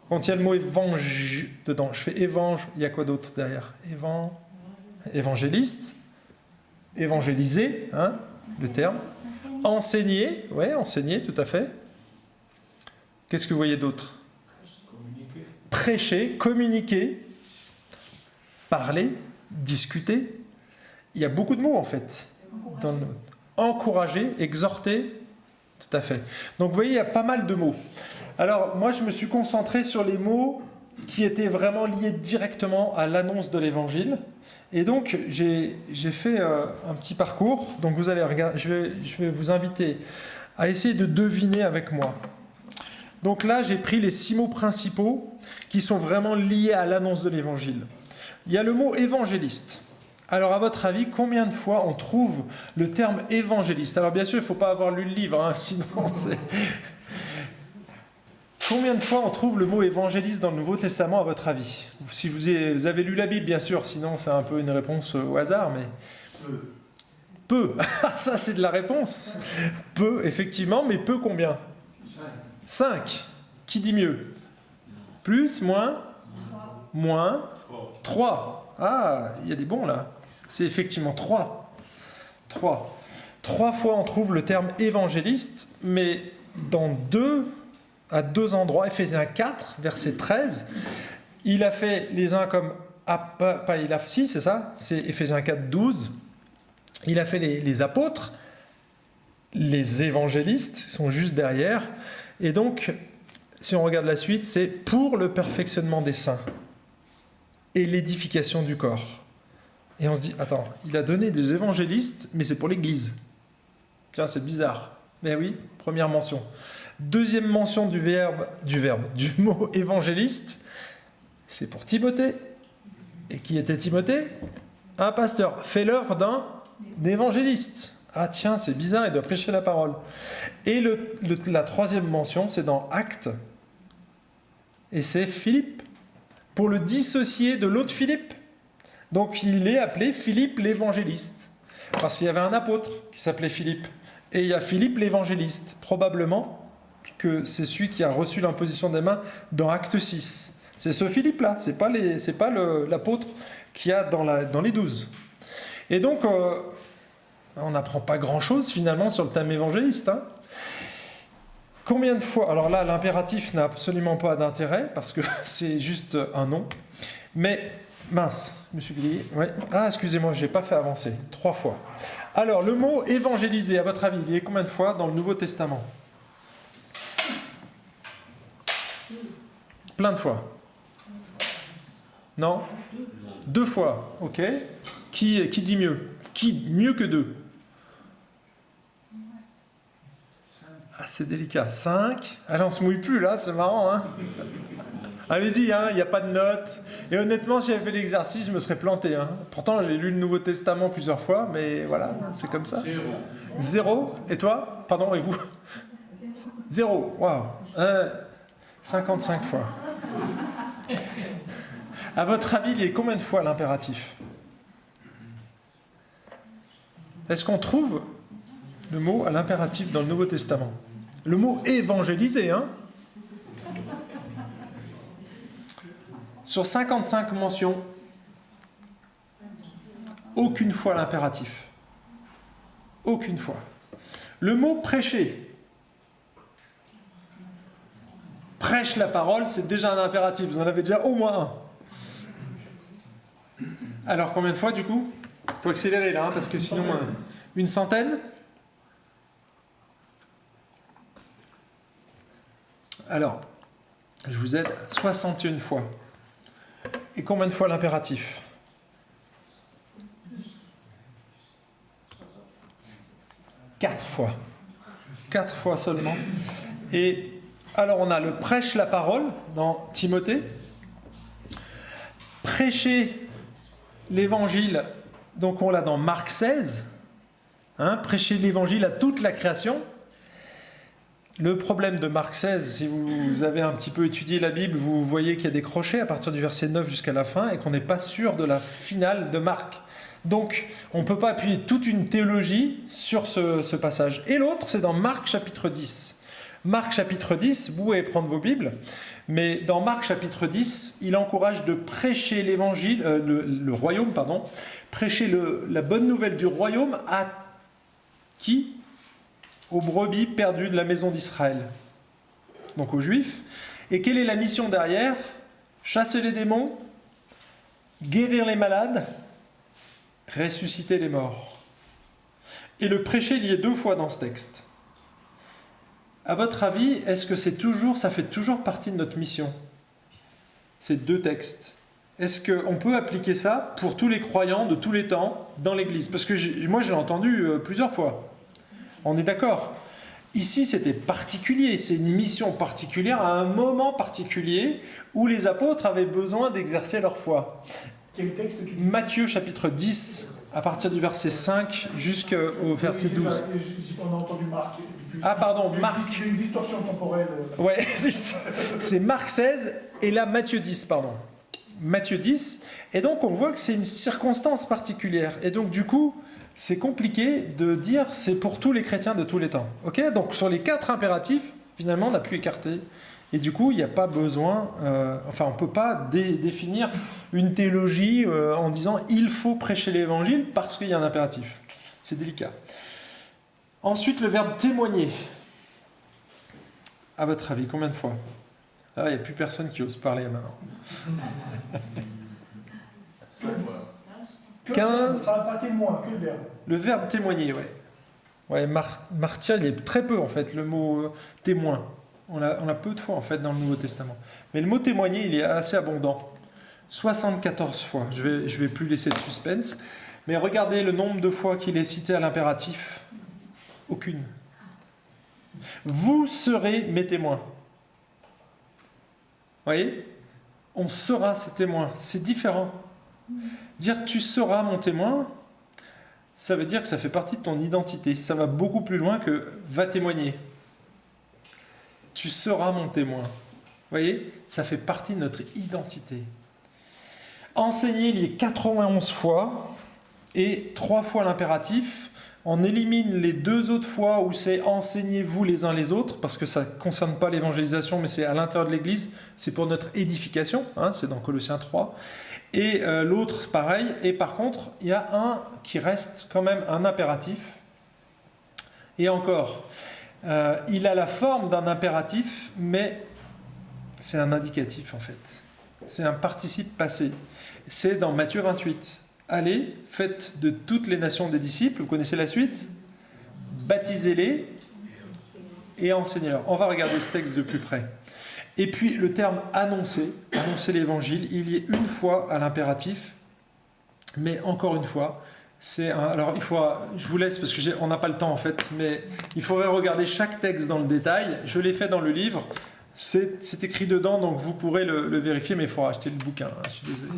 Quand il y a le mot évangile dedans, je fais évangile, il y a quoi d'autre derrière? Évangéliste. Évangéliser, hein, le terme. Enseigner, ouais, enseigner, tout à fait. Qu'est-ce que vous voyez d'autre? Communiquer. Prêcher, communiquer, parler, discuter. Il y a beaucoup de mots en fait. Encourager, exhorter, tout à fait. Donc vous voyez, il y a pas mal de mots. Alors moi, je me suis concentré sur les mots qui étaient vraiment liés directement à l'annonce de l'évangile. Et donc, j'ai fait un petit parcours. Donc vous allez regarder, je vais vous inviter à essayer de deviner avec moi. Donc là, j'ai pris les 6 mots principaux qui sont vraiment liés à l'annonce de l'évangile. Il y a le mot évangéliste. Alors, à votre avis, combien de fois on trouve le terme évangéliste? Alors, bien sûr, il ne faut pas avoir lu le livre, hein, sinon c'est... Combien de fois on trouve le mot évangéliste dans le Nouveau Testament, à votre avis? Si vous avez lu la Bible, bien sûr, sinon c'est un peu une réponse au hasard, mais... Peu. Ça, c'est de la réponse. Peu, effectivement, mais peu combien? 5. Qui dit mieux? Plus, moins? Moins? 3. Ah, il y a des bons là. C'est effectivement 3. 3. 3 fois on trouve le terme évangéliste, mais à deux endroits. Éphésiens 4, verset 13. Il a fait les uns comme... Si, c'est ça. C'est Éphésiens 4, 12. Il a fait les apôtres. Les évangélistes sont juste derrière. Et donc, si on regarde la suite, c'est pour le perfectionnement des saints et l'édification du corps. Et on se dit, attends, il a donné des évangélistes, mais c'est pour l'Église. Tiens, c'est bizarre. Mais oui, première mention. Deuxième mention du mot évangéliste, c'est pour Timothée. Et qui était Timothée? Un pasteur. Fait l'œuvre d'un évangéliste. Ah tiens, c'est bizarre, il doit prêcher la parole. Et la troisième mention, c'est dans Actes. Et c'est Philippe. Pour le dissocier de l'autre Philippe. Donc il est appelé Philippe l'évangéliste. Parce qu'il y avait un apôtre qui s'appelait Philippe. Et il y a Philippe l'évangéliste. Probablement que c'est celui qui a reçu l'imposition des mains dans Acte 6. C'est ce Philippe-là, c'est pas l'apôtre qu'il y a dans les 12. Et donc, on n'apprend pas grand-chose finalement sur le thème évangéliste. Hein. Combien de fois... Alors là, l'impératif n'a absolument pas d'intérêt, parce que c'est juste un nom. Mais, mince, je me suis oublié. Ouais. Ah, excusez-moi, je n'ai pas fait avancer. 3 fois. Alors, le mot évangéliser, à votre avis, il y a combien de fois dans le Nouveau Testament? Plein de fois. Non? 2 fois, ok. Qui dit mieux? Qui mieux que 2? Ah, c'est délicat. 5. Allez, on se mouille plus là, c'est marrant, hein? Allez-y, hein, il n'y a pas de notes. Et honnêtement, si j'avais fait l'exercice, je me serais planté. Hein. Pourtant, j'ai lu le Nouveau Testament plusieurs fois, mais voilà, c'est comme ça. 0. Et toi? Pardon, et vous? 0. Waouh. 55 fois. À votre avis, il y a combien de fois l'impératif? Est-ce qu'on trouve le mot à l'impératif dans le Nouveau Testament? Le mot évangéliser, hein? Sur 55 mentions, aucune fois l'impératif. Aucune fois. Le mot prêcher. Prêche la parole, c'est déjà un impératif. Vous en avez déjà au moins un. Alors, combien de fois, du coup? Il faut accélérer, là, hein, parce que sinon... une centaine? Alors, je vous aide. 61 fois. Et combien de fois l'impératif? 4 fois. 4 fois seulement. Et alors, on a le prêche la parole dans Timothée. Prêcher l'évangile, donc on l'a dans Marc 16. Hein, prêcher l'évangile à toute la création. Le problème de Marc 16, si vous avez un petit peu étudié la Bible, vous voyez qu'il y a des crochets à partir du verset 9 jusqu'à la fin et qu'on n'est pas sûr de la finale de Marc. Donc, on ne peut pas appuyer toute une théologie sur ce passage. Et l'autre, c'est dans Marc chapitre 10. Marc chapitre 10, vous pouvez prendre vos Bibles, mais dans Marc chapitre 10, il encourage de prêcher l'évangile, le royaume, pardon, prêcher la bonne nouvelle du royaume à qui? Aux brebis perdues de la maison d'Israël. Donc aux Juifs. Et quelle est la mission derrière? Chasser les démons, guérir les malades, ressusciter les morts. Et le prêcher, il y est 2 fois dans ce texte. À votre avis, est-ce que ça fait toujours partie de notre mission? Ces 2 textes. Est-ce qu'on peut appliquer ça pour tous les croyants de tous les temps dans l'Église? Parce que moi, j'ai entendu plusieurs fois. On est d'accord. Ici, c'était particulier, c'est une mission particulière à un moment particulier où les apôtres avaient besoin d'exercer leur foi. Quel texte tu dis? Matthieu chapitre 10, à partir du verset 5 jusqu'au verset 12. On a entendu Marc. Ah pardon, Il y a Marc. une distorsion temporelle. Ouais, c'est Marc 16 et là Matthieu 10, pardon. Matthieu 10, et donc on voit que c'est une circonstance particulière. Et donc du coup, c'est compliqué de dire c'est pour tous les chrétiens de tous les temps. Ok, donc sur les 4 impératifs, finalement on a pu écarter. Et du coup, il n'y a pas besoin, on ne peut pas définir une théologie en disant il faut prêcher l'évangile parce qu'il y a un impératif. C'est délicat. Ensuite, le verbe témoigner. À votre avis, combien de fois? Ah, il n'y a plus personne qui ose parler maintenant. 15. Pas témoin, que le verbe. Le verbe témoigner, ouais. Ouais, martyr, il est très peu en fait, le mot témoin. On a peu de fois en fait dans le Nouveau Testament. Mais le mot témoigner, il est assez abondant. 74 fois. Je vais plus laisser de suspense. Mais regardez le nombre de fois qu'il est cité à l'impératif. Aucune. Vous serez mes témoins. Vous voyez? On sera ses témoins. C'est différent. Dire tu seras mon témoin, ça veut dire que ça fait partie de ton identité. Ça va beaucoup plus loin que va témoigner. Tu seras mon témoin. Vous voyez? Ça fait partie de notre identité. Enseigner, il y est 91 fois et 3 fois l'impératif. On élimine les 2 autres fois où c'est enseignez-vous les uns les autres, parce que ça ne concerne pas l'évangélisation, mais c'est à l'intérieur de l'Église, c'est pour notre édification, hein, c'est dans Colossiens 3. Et l'autre, pareil. Et par contre, il y a un qui reste quand même un impératif. Et encore, il a la forme d'un impératif, mais c'est un indicatif en fait. C'est un participe passé. C'est dans Matthieu 28. Allez, faites de toutes les nations des disciples. Vous connaissez la suite? Baptisez-les et enseignez-leur. On va regarder ce texte de plus près. Et puis le terme annoncer l'évangile, il y est une fois à l'impératif, mais encore une fois, alors je vous laisse parce qu'on n'a pas le temps en fait, mais il faudrait regarder chaque texte dans le détail. Je l'ai fait dans le livre, c'est écrit dedans, donc vous pourrez le vérifier, mais il faudra acheter le bouquin, hein, je suis désolé.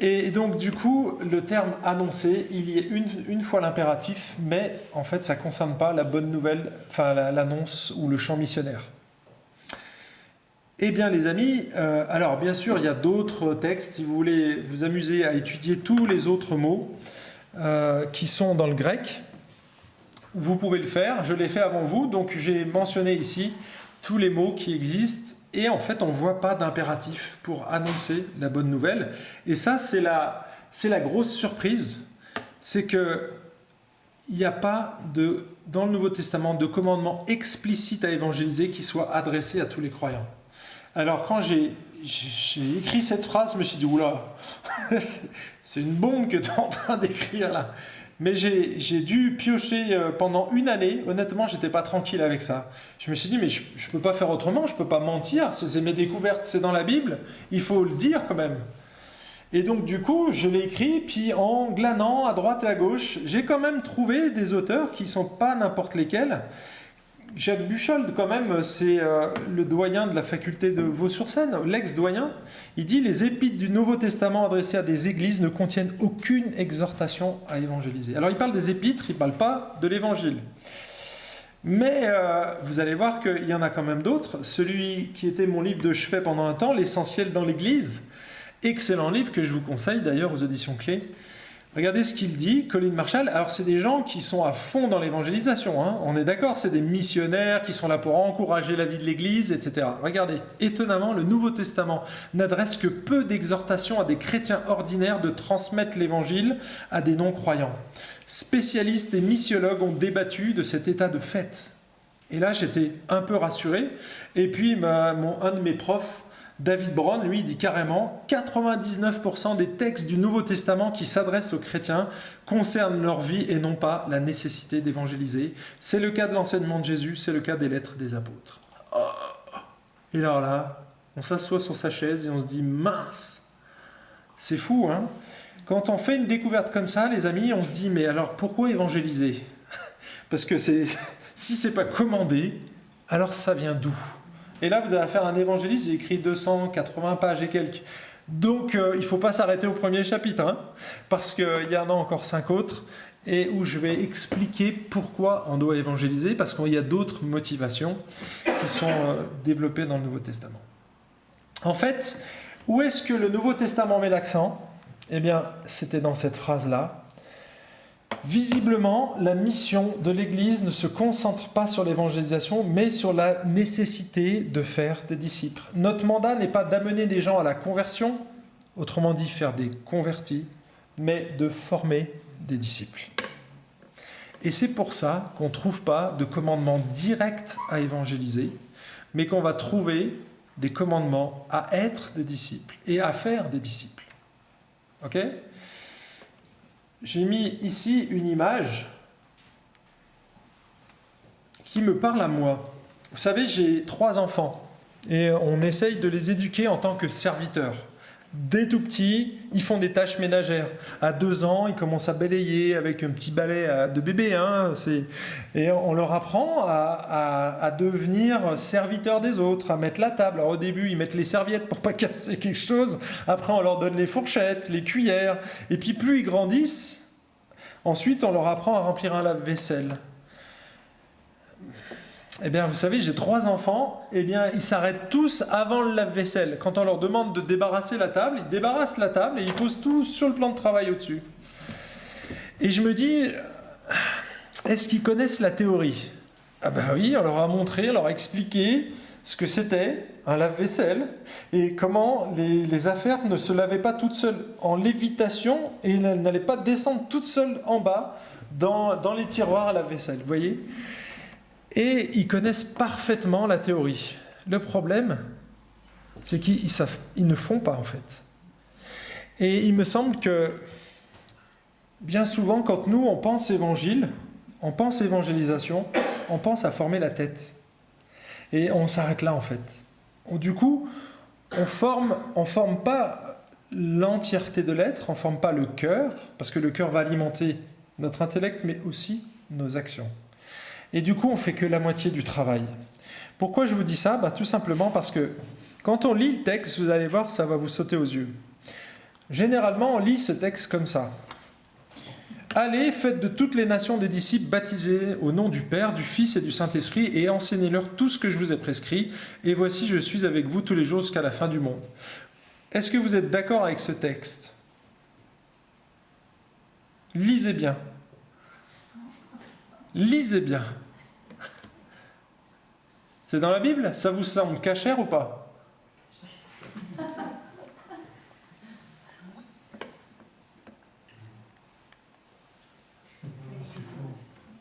Et donc du coup, le terme annoncer, il y est une fois l'impératif, mais en fait ça ne concerne pas la bonne nouvelle, enfin l'annonce ou le chant missionnaire. Eh bien les amis, alors bien sûr il y a d'autres textes, si vous voulez vous amuser à étudier tous les autres mots qui sont dans le grec, vous pouvez le faire, je l'ai fait avant vous, donc j'ai mentionné ici tous les mots qui existent, et en fait on ne voit pas d'impératif pour annoncer la bonne nouvelle, et ça c'est la grosse surprise, c'est que il n'y a pas dans le Nouveau Testament de commandement explicite à évangéliser qui soit adressé à tous les croyants. Alors quand j'ai écrit cette phrase, je me suis dit, oula, c'est une bombe que tu es en train d'écrire là. Mais j'ai dû piocher pendant une année, honnêtement, j'étais pas tranquille avec ça. Je me suis dit, mais je peux pas faire autrement, je peux pas mentir, c'est mes découvertes, c'est dans la Bible, il faut le dire quand même. Et donc du coup, je l'ai écrit, puis en glanant à droite et à gauche, j'ai quand même trouvé des auteurs qui sont pas n'importe lesquels. Jacques Buchold, quand même, c'est le doyen de la faculté de Vaux-sur-Seine, l'ex-doyen. Il dit « Les épîtres du Nouveau Testament adressés à des églises ne contiennent aucune exhortation à évangéliser. » Alors il parle des épîtres, il ne parle pas de l'évangile. Mais vous allez voir qu'il y en a quand même d'autres. Celui qui était mon livre de chevet pendant un temps, « L'essentiel dans l'Église », excellent livre que je vous conseille d'ailleurs aux éditions Clés. Regardez ce qu'il dit, Colin Marshall. Alors, c'est des gens qui sont à fond dans l'évangélisation. Hein. On est d'accord, c'est des missionnaires qui sont là pour encourager la vie de l'Église, etc. Regardez, étonnamment, le Nouveau Testament n'adresse que peu d'exhortations à des chrétiens ordinaires de transmettre l'Évangile à des non-croyants. Spécialistes et missiologues ont débattu de cet état de fait. Et là, j'étais un peu rassuré. Et puis, un de mes profs, David Brown, lui, dit carrément 99% des textes du Nouveau Testament qui s'adressent aux chrétiens concernent leur vie et non pas la nécessité d'évangéliser. C'est le cas de l'enseignement de Jésus, c'est le cas des lettres des apôtres. Et alors là, on s'assoit sur sa chaise et on se dit mince, c'est fou, hein? Quand on fait une découverte comme ça, les amis, on se dit mais alors pourquoi évangéliser? Parce que c'est Si c'est pas commandé, alors ça vient d'où? Et là, vous avez affaire à un évangéliste, j'ai écrit 280 pages et quelques. Donc, il ne faut pas s'arrêter au premier chapitre, hein, parce qu'il y en a encore 5 autres, et où je vais expliquer pourquoi on doit évangéliser, parce qu'il y a d'autres motivations qui sont développées dans le Nouveau Testament. En fait, où est-ce que le Nouveau Testament met l'accent? Eh bien, c'était dans cette phrase-là. Visiblement, la mission de l'Église ne se concentre pas sur l'évangélisation, mais sur la nécessité de faire des disciples. Notre mandat n'est pas d'amener des gens à la conversion, autrement dit faire des convertis, mais de former des disciples. Et c'est pour ça qu'on ne trouve pas de commandement direct à évangéliser, mais qu'on va trouver des commandements à être des disciples et à faire des disciples. Ok ? J'ai mis ici une image qui me parle à moi. Vous savez, j'ai 3 enfants et on essaye de les éduquer en tant que serviteurs. Dès tout petits, ils font des tâches ménagères. À 2 ans, ils commencent à balayer avec un petit balai de bébé. Et on leur apprend à devenir serviteurs des autres, à mettre la table. Alors au début, ils mettent les serviettes pour ne pas casser quelque chose. Après, on leur donne les fourchettes, les cuillères. Et puis plus ils grandissent, ensuite, on leur apprend à remplir un lave-vaisselle. Eh bien, vous savez, j'ai 3 enfants, eh bien, ils s'arrêtent tous avant le lave-vaisselle. Quand on leur demande de débarrasser la table, ils débarrassent la table et ils posent tout sur le plan de travail au-dessus. Et je me dis, est-ce qu'ils connaissent la théorie? Ah ben oui, on leur a montré, on leur a expliqué ce que c'était un lave-vaisselle et comment les affaires ne se lavaient pas toutes seules en lévitation et n'allaient pas descendre toutes seules en bas dans les tiroirs à lave-vaisselle, vous voyez? Et ils connaissent parfaitement la théorie. Le problème, c'est qu'ils ne font pas en fait. Et il me semble que bien souvent, quand nous on pense évangile, on pense évangélisation, on pense à former la tête. Et on s'arrête là en fait. Du coup, on forme pas l'entièreté de l'être, on forme pas le cœur, parce que le cœur va alimenter notre intellect, mais aussi nos actions. Et du coup, on ne fait que la moitié du travail. Pourquoi je vous dis ça? Tout simplement parce que quand on lit le texte, vous allez voir, ça va vous sauter aux yeux. Généralement, on lit ce texte comme ça. « Allez, faites de toutes les nations des disciples baptisés au nom du Père, du Fils et du Saint-Esprit, et enseignez-leur tout ce que je vous ai prescrit, et voici, je suis avec vous tous les jours jusqu'à la fin du monde. » Est-ce que vous êtes d'accord avec ce texte? Lisez bien. Lisez bien. C'est dans la Bible? Ça vous semble cachère ou pas?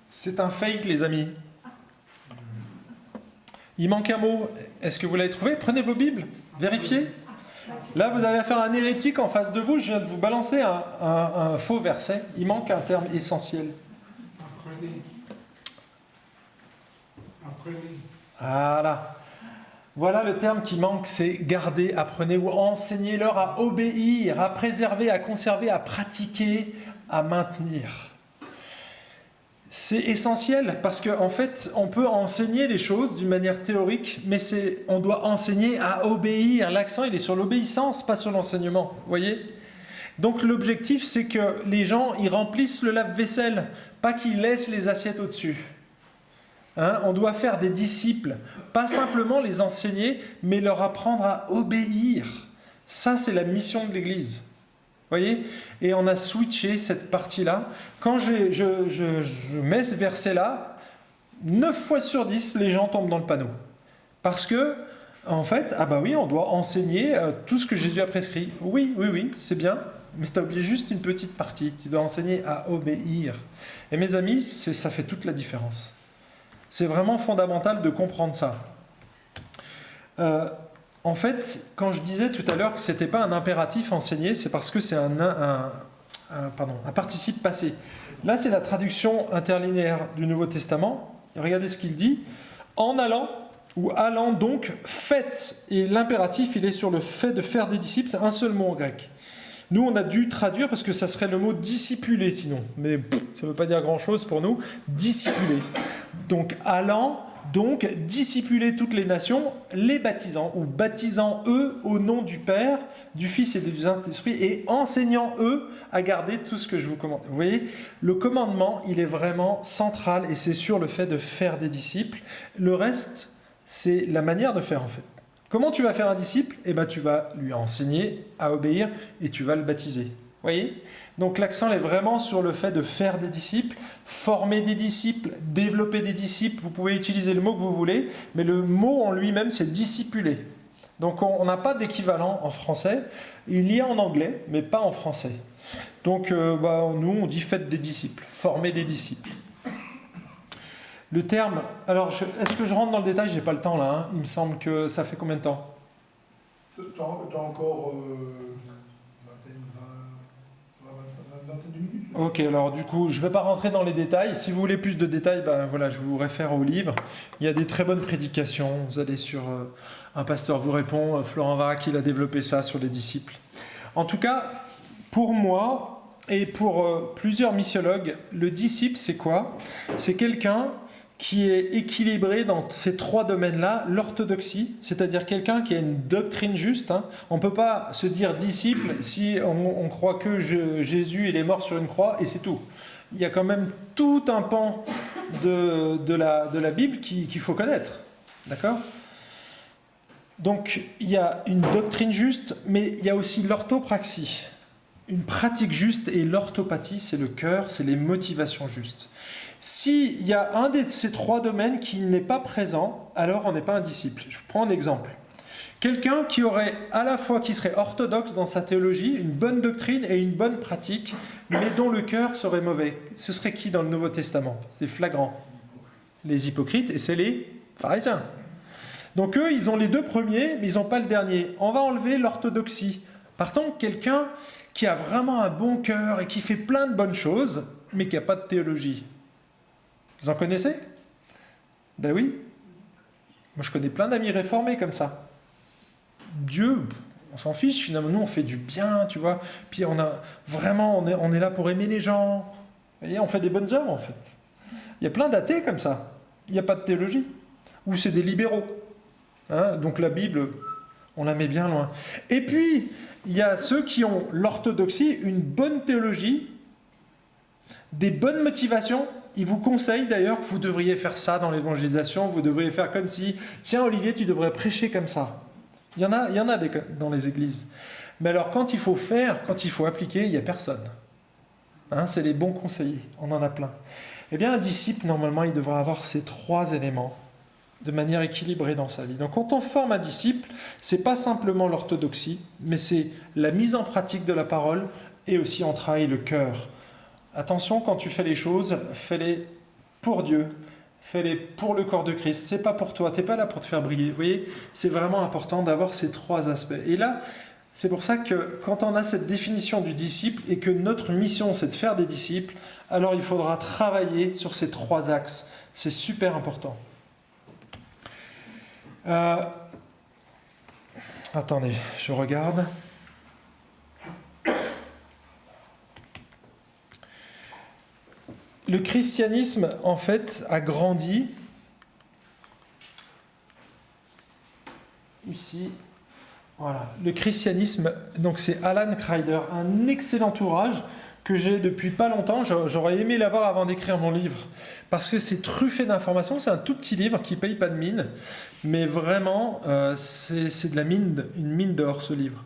C'est un fake, les amis. Il manque un mot. Est-ce que vous l'avez trouvé? Prenez vos Bibles, vérifiez. Là, vous avez affaire à un hérétique en face de vous. Je viens de vous balancer un faux verset. Il manque un terme essentiel. Voilà. Voilà le terme qui manque, c'est garder, apprenez ou enseignez-leur à obéir, à préserver, à conserver, à pratiquer, à maintenir. C'est essentiel parce qu'en fait, on peut enseigner des choses d'une manière théorique, mais on doit enseigner à obéir. L'accent, il est sur l'obéissance, pas sur l'enseignement. Vous voyez? Donc l'objectif, c'est que les gens, ils remplissent le lave-vaisselle, pas qu'ils laissent les assiettes au-dessus. On doit faire des disciples, pas simplement les enseigner, mais leur apprendre à obéir. Ça, c'est la mission de l'Église. Vous voyez? Et on a switché cette partie-là. Quand je mets ce verset-là, 9 fois sur 10, les gens tombent dans le panneau. Parce que, en fait, on doit enseigner tout ce que Jésus a prescrit. Oui, c'est bien, mais tu as oublié juste une petite partie. Tu dois enseigner à obéir. Et mes amis, ça fait toute la différence. C'est vraiment fondamental de comprendre ça. En fait, quand je disais tout à l'heure que ce n'était pas un impératif enseigné, c'est parce que c'est un participe passé. Là, c'est la traduction interlinéaire du Nouveau Testament. Et regardez ce qu'il dit. En allant, ou allant donc, faites. Et l'impératif, il est sur le fait de faire des disciples. C'est un seul mot en grec. Nous, on a dû traduire parce que ça serait le mot discipuler sinon. Mais ça ne veut pas dire grand-chose pour nous. Discipuler. Donc allant, donc discipuler toutes les nations, les baptisant, ou baptisant eux au nom du Père, du Fils et du Saint-Esprit, et enseignant eux à garder tout ce que je vous commande. Vous voyez, le commandement, il est vraiment central, et c'est sur le fait de faire des disciples. Le reste, c'est la manière de faire en fait. Comment tu vas faire un disciple? Eh bien, tu vas lui enseigner à obéir, et tu vas le baptiser. Vous voyez? Donc l'accent est vraiment sur le fait de faire des disciples, former des disciples, développer des disciples. Vous pouvez utiliser le mot que vous voulez, mais le mot en lui-même, c'est discipuler. Donc on n'a pas d'équivalent en français. Il y a en anglais, mais pas en français. Donc nous, on dit faites des disciples, formez des disciples. Le terme... Alors, est-ce que je rentre dans le détail? J'ai pas le temps là. Hein. Il me semble que ça fait combien de temps? T'as encore... 22 minutes. Ok, alors du coup, je ne vais pas rentrer dans les détails. Si vous voulez plus de détails, voilà, je vous réfère au livre. Il y a des très bonnes prédications. Vous allez sur Un pasteur vous répond, Florent Varac, il a développé ça sur les disciples. En tout cas, pour moi et pour plusieurs missiologues, le disciple, c'est quoi? C'est quelqu'un qui est équilibré dans ces trois domaines-là, l'orthodoxie, c'est-à-dire quelqu'un qui a une doctrine juste. Hein. On ne peut pas se dire disciple si on croit que Jésus il est mort sur une croix et c'est tout. Il y a quand même tout un pan de la Bible qu'il faut connaître. D'accord? Donc, il y a une doctrine juste, mais il y a aussi l'orthopraxie. Une pratique juste, et l'orthopathie, c'est le cœur, c'est les motivations justes. S'il y a un de ces trois domaines qui n'est pas présent, alors on n'est pas un disciple. Je vous prends un exemple. Quelqu'un qui serait orthodoxe dans sa théologie, une bonne doctrine et une bonne pratique, mais dont le cœur serait mauvais. Ce serait qui dans le Nouveau Testament? C'est flagrant. Les hypocrites, et c'est les pharisiens. Donc eux, ils ont les deux premiers, mais ils n'ont pas le dernier. On va enlever l'orthodoxie. Par contre, quelqu'un qui a vraiment un bon cœur et qui fait plein de bonnes choses, mais qui n'a pas de théologie. Vous en connaissez? Ben oui. Moi, je connais plein d'amis réformés comme ça. Dieu, on s'en fiche finalement. Nous, on fait du bien, tu vois. Puis on est là pour aimer les gens. Vous voyez, on fait des bonnes œuvres en fait. Il y a plein d'athées comme ça. Il n'y a pas de théologie. Ou c'est des libéraux. Hein, donc la Bible, on la met bien loin. Et puis, il y a ceux qui ont l'orthodoxie, une bonne théologie, des bonnes motivations. Ils vous conseillent d'ailleurs que vous devriez faire ça dans l'évangélisation, vous devriez faire comme si, tiens Olivier, tu devrais prêcher comme ça. Il y en a dans les églises. Mais alors quand il faut faire, quand il faut appliquer, il n'y a personne. Hein, c'est les bons conseillers, on en a plein. Eh bien un disciple, normalement, il devra avoir ces trois éléments de manière équilibrée dans sa vie. Donc quand on forme un disciple, c'est pas simplement l'orthodoxie, mais c'est la mise en pratique de la parole et aussi on travaille le cœur. Attention, quand tu fais les choses, fais-les pour Dieu, fais-les pour le corps de Christ. C'est pas pour toi, tu n'es pas là pour te faire briller. Vous voyez, c'est vraiment important d'avoir ces trois aspects. Et là, c'est pour ça que quand on a cette définition du disciple et que notre mission c'est de faire des disciples, alors il faudra travailler sur ces trois axes. C'est super important. Attendez, je regarde. Le christianisme, en fait, a grandi ici. Voilà. Le christianisme, donc c'est Alan Kreider, un excellent ouvrage que j'ai depuis pas longtemps. J'aurais aimé l'avoir avant d'écrire mon livre, parce que c'est truffé d'informations. C'est un tout petit livre qui paye pas de mine, mais vraiment, c'est de une mine d'or, ce livre.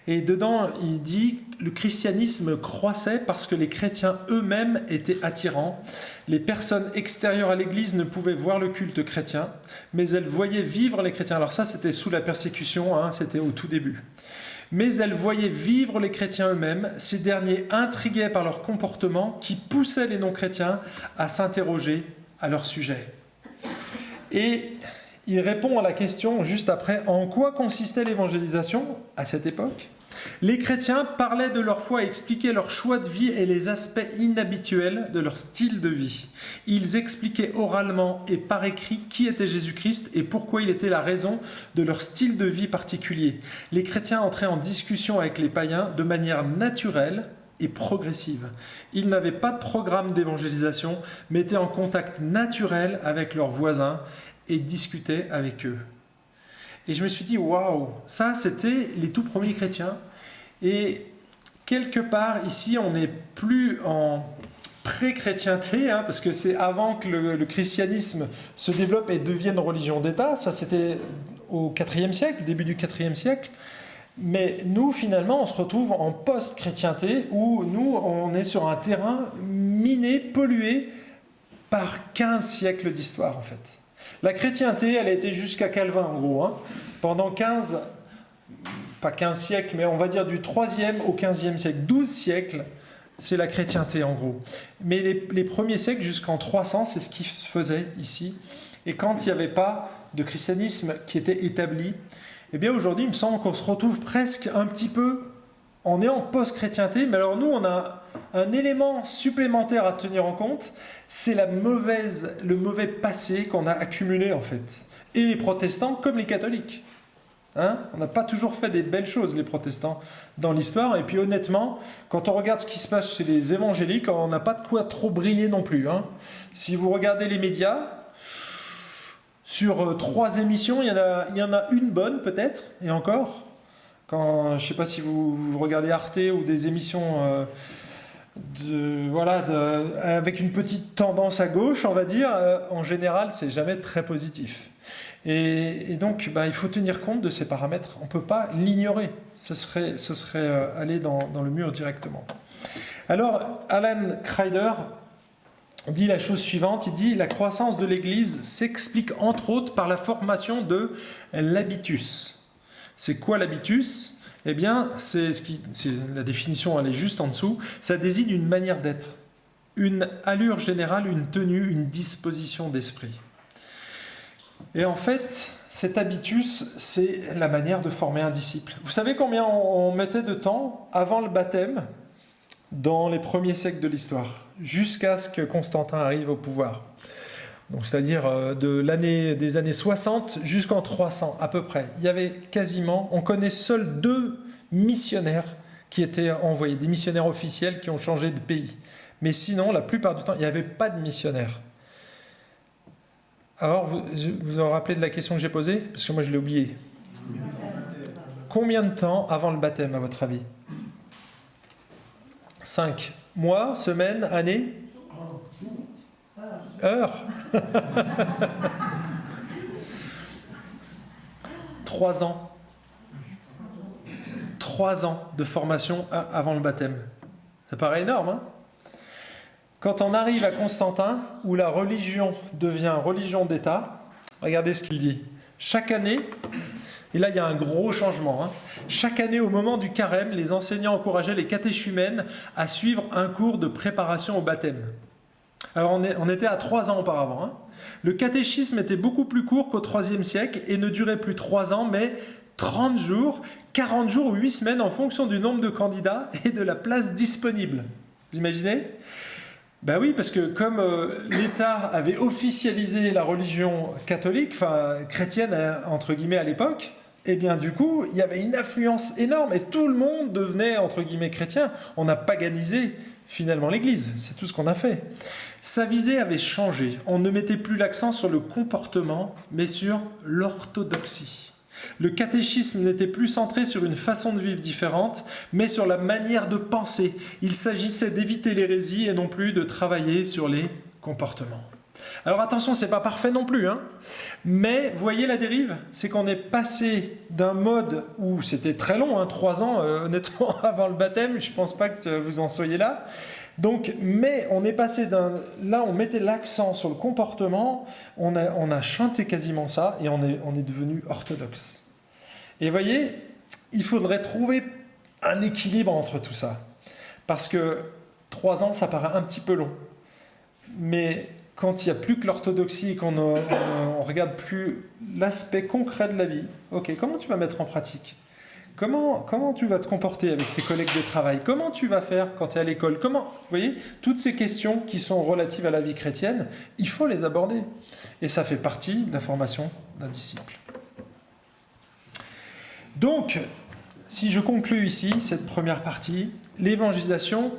Et dedans, il dit que le christianisme croissait parce que les chrétiens eux-mêmes étaient attirants. Les personnes extérieures à l'Église ne pouvaient voir le culte chrétien, mais elles voyaient vivre les chrétiens. Alors ça, c'était sous la persécution, hein, c'était au tout début. Mais elles voyaient vivre les chrétiens eux-mêmes. Ces derniers intriguaient par leur comportement qui poussait les non-chrétiens à s'interroger à leur sujet. Et il répond à la question juste après, en quoi consistait l'évangélisation à cette époque? Les chrétiens parlaient de leur foi et expliquaient leur choix de vie et les aspects inhabituels de leur style de vie. Ils expliquaient oralement et par écrit qui était Jésus-Christ et pourquoi il était la raison de leur style de vie particulier. Les chrétiens entraient en discussion avec les païens de manière naturelle, et progressive. Ils n'avaient pas de programme d'évangélisation, mais étaient en contact naturel avec leurs voisins et discutaient avec eux. Et je me suis dit, waouh, ça c'était les tout premiers chrétiens. Et quelque part, ici, on n'est plus en pré-chrétienté, hein, parce que c'est avant que le christianisme se développe et devienne religion d'État. Ça, c'était au IVe siècle, début du IVe siècle. Mais nous, finalement, on se retrouve en post-chrétienté, où nous, on est sur un terrain miné, pollué par 15 siècles d'histoire, en fait. La chrétienté, elle a été jusqu'à Calvin, en gros. Hein. Pendant 15, pas 15 siècles, mais on va dire du 3e au 15e siècle, 12 siècles, c'est la chrétienté, en gros. Mais les premiers siècles, jusqu'en 300, c'est ce qui se faisait ici. Et quand il n'y avait pas de christianisme qui était établi, eh bien aujourd'hui, il me semble qu'on se retrouve presque un petit peu, on est en post-chrétienté, mais alors nous, on a un élément supplémentaire à tenir en compte, c'est le mauvais passé qu'on a accumulé en fait. Et les protestants comme les catholiques. Hein, on n'a pas toujours fait des belles choses, les protestants, dans l'histoire. Et puis honnêtement, quand on regarde ce qui se passe chez les évangéliques, on n'a pas de quoi trop briller non plus. Hein. Si vous regardez les médias, sur 3 émissions, il y en a une bonne peut-être, et encore. Je ne sais pas si vous regardez Arte ou des émissions avec une petite tendance à gauche, on va dire, en général, c'est jamais très positif. Et donc, il faut tenir compte de ces paramètres. On ne peut pas l'ignorer. Ce serait aller dans le mur directement. Alors, Alan Kreider dit la chose suivante. Il dit « La croissance de l'Église s'explique entre autres par la formation de l'habitus ». C'est quoi l'habitus ? Eh bien, la définition, elle est juste en dessous. Ça désigne une manière d'être, une allure générale, une tenue, une disposition d'esprit. Et en fait, cet habitus, c'est la manière de former un disciple. Vous savez combien on mettait de temps avant le baptême dans les premiers siècles de l'histoire, jusqu'à ce que Constantin arrive au pouvoir. Donc, c'est-à-dire des années 60 jusqu'en 300 à peu près. Il y avait on connaît seuls 2 missionnaires qui étaient envoyés, des missionnaires officiels qui ont changé de pays. Mais sinon, la plupart du temps, il n'y avait pas de missionnaires. Alors, vous vous rappelez de la question que j'ai posée ? Parce que moi, je l'ai oubliée. Combien de temps avant le baptême, à votre avis ? 5 mois, semaines, années ? Heures ? 3 ans. 3 ans de formation avant le baptême. Ça paraît énorme, hein ? Quand on arrive à Constantin, où la religion devient religion d'État, regardez ce qu'il dit. Chaque année, et là il y a un gros changement, hein, chaque année au moment du carême, les enseignants encourageaient les catéchumènes à suivre un cours de préparation au baptême. Alors on était à 3 ans auparavant. Hein. Le catéchisme était beaucoup plus court qu'au IIIe siècle et ne durait plus 3 ans, mais 30 jours, 40 jours ou 8 semaines en fonction du nombre de candidats et de la place disponible. Vous imaginez ? Ben oui, parce que comme l'État avait officialisé la religion catholique, enfin chrétienne entre guillemets à l'époque, eh bien du coup, il y avait une affluence énorme et tout le monde devenait entre guillemets chrétien. On n'a paganisé finalement l'Église, c'est tout ce qu'on a fait. Sa visée avait changé. On ne mettait plus l'accent sur le comportement, mais sur l'orthodoxie. Le catéchisme n'était plus centré sur une façon de vivre différente, mais sur la manière de penser. Il s'agissait d'éviter l'hérésie et non plus de travailler sur les comportements. Alors attention, c'est pas parfait non plus, hein, mais voyez la dérive, c'est qu'on est passé d'un mode où c'était très long, hein, 3 ans, honnêtement, avant le baptême, je pense pas que vous en soyez là. Donc, mais on est passé là, on mettait l'accent sur le comportement, on a chanté quasiment ça, et on est devenu orthodoxe. Et voyez, il faudrait trouver un équilibre entre tout ça. Parce que 3 ans, ça paraît un petit peu long. Mais quand il n'y a plus que l'orthodoxie et qu'on ne regarde plus l'aspect concret de la vie, ok, comment tu vas mettre en pratique ? Comment tu vas te comporter avec tes collègues de travail ? Comment tu vas faire quand tu es à l'école ? Vous voyez, toutes ces questions qui sont relatives à la vie chrétienne, il faut les aborder. Et ça fait partie de la formation d'un disciple. Donc, si je conclue ici cette première partie, l'évangélisation,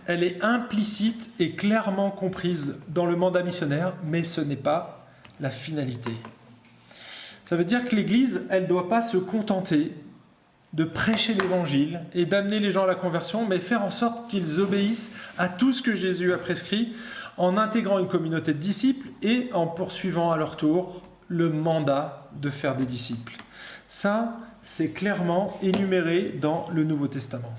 elle est implicite et clairement comprise dans le mandat missionnaire, mais ce n'est pas la finalité. Ça veut dire que l'Église, elle ne doit pas se contenter de prêcher l'Évangile et d'amener les gens à la conversion, mais faire en sorte qu'ils obéissent à tout ce que Jésus a prescrit, en intégrant une communauté de disciples et en poursuivant à leur tour le mandat de faire des disciples. Ça, c'est clairement énuméré dans le Nouveau Testament.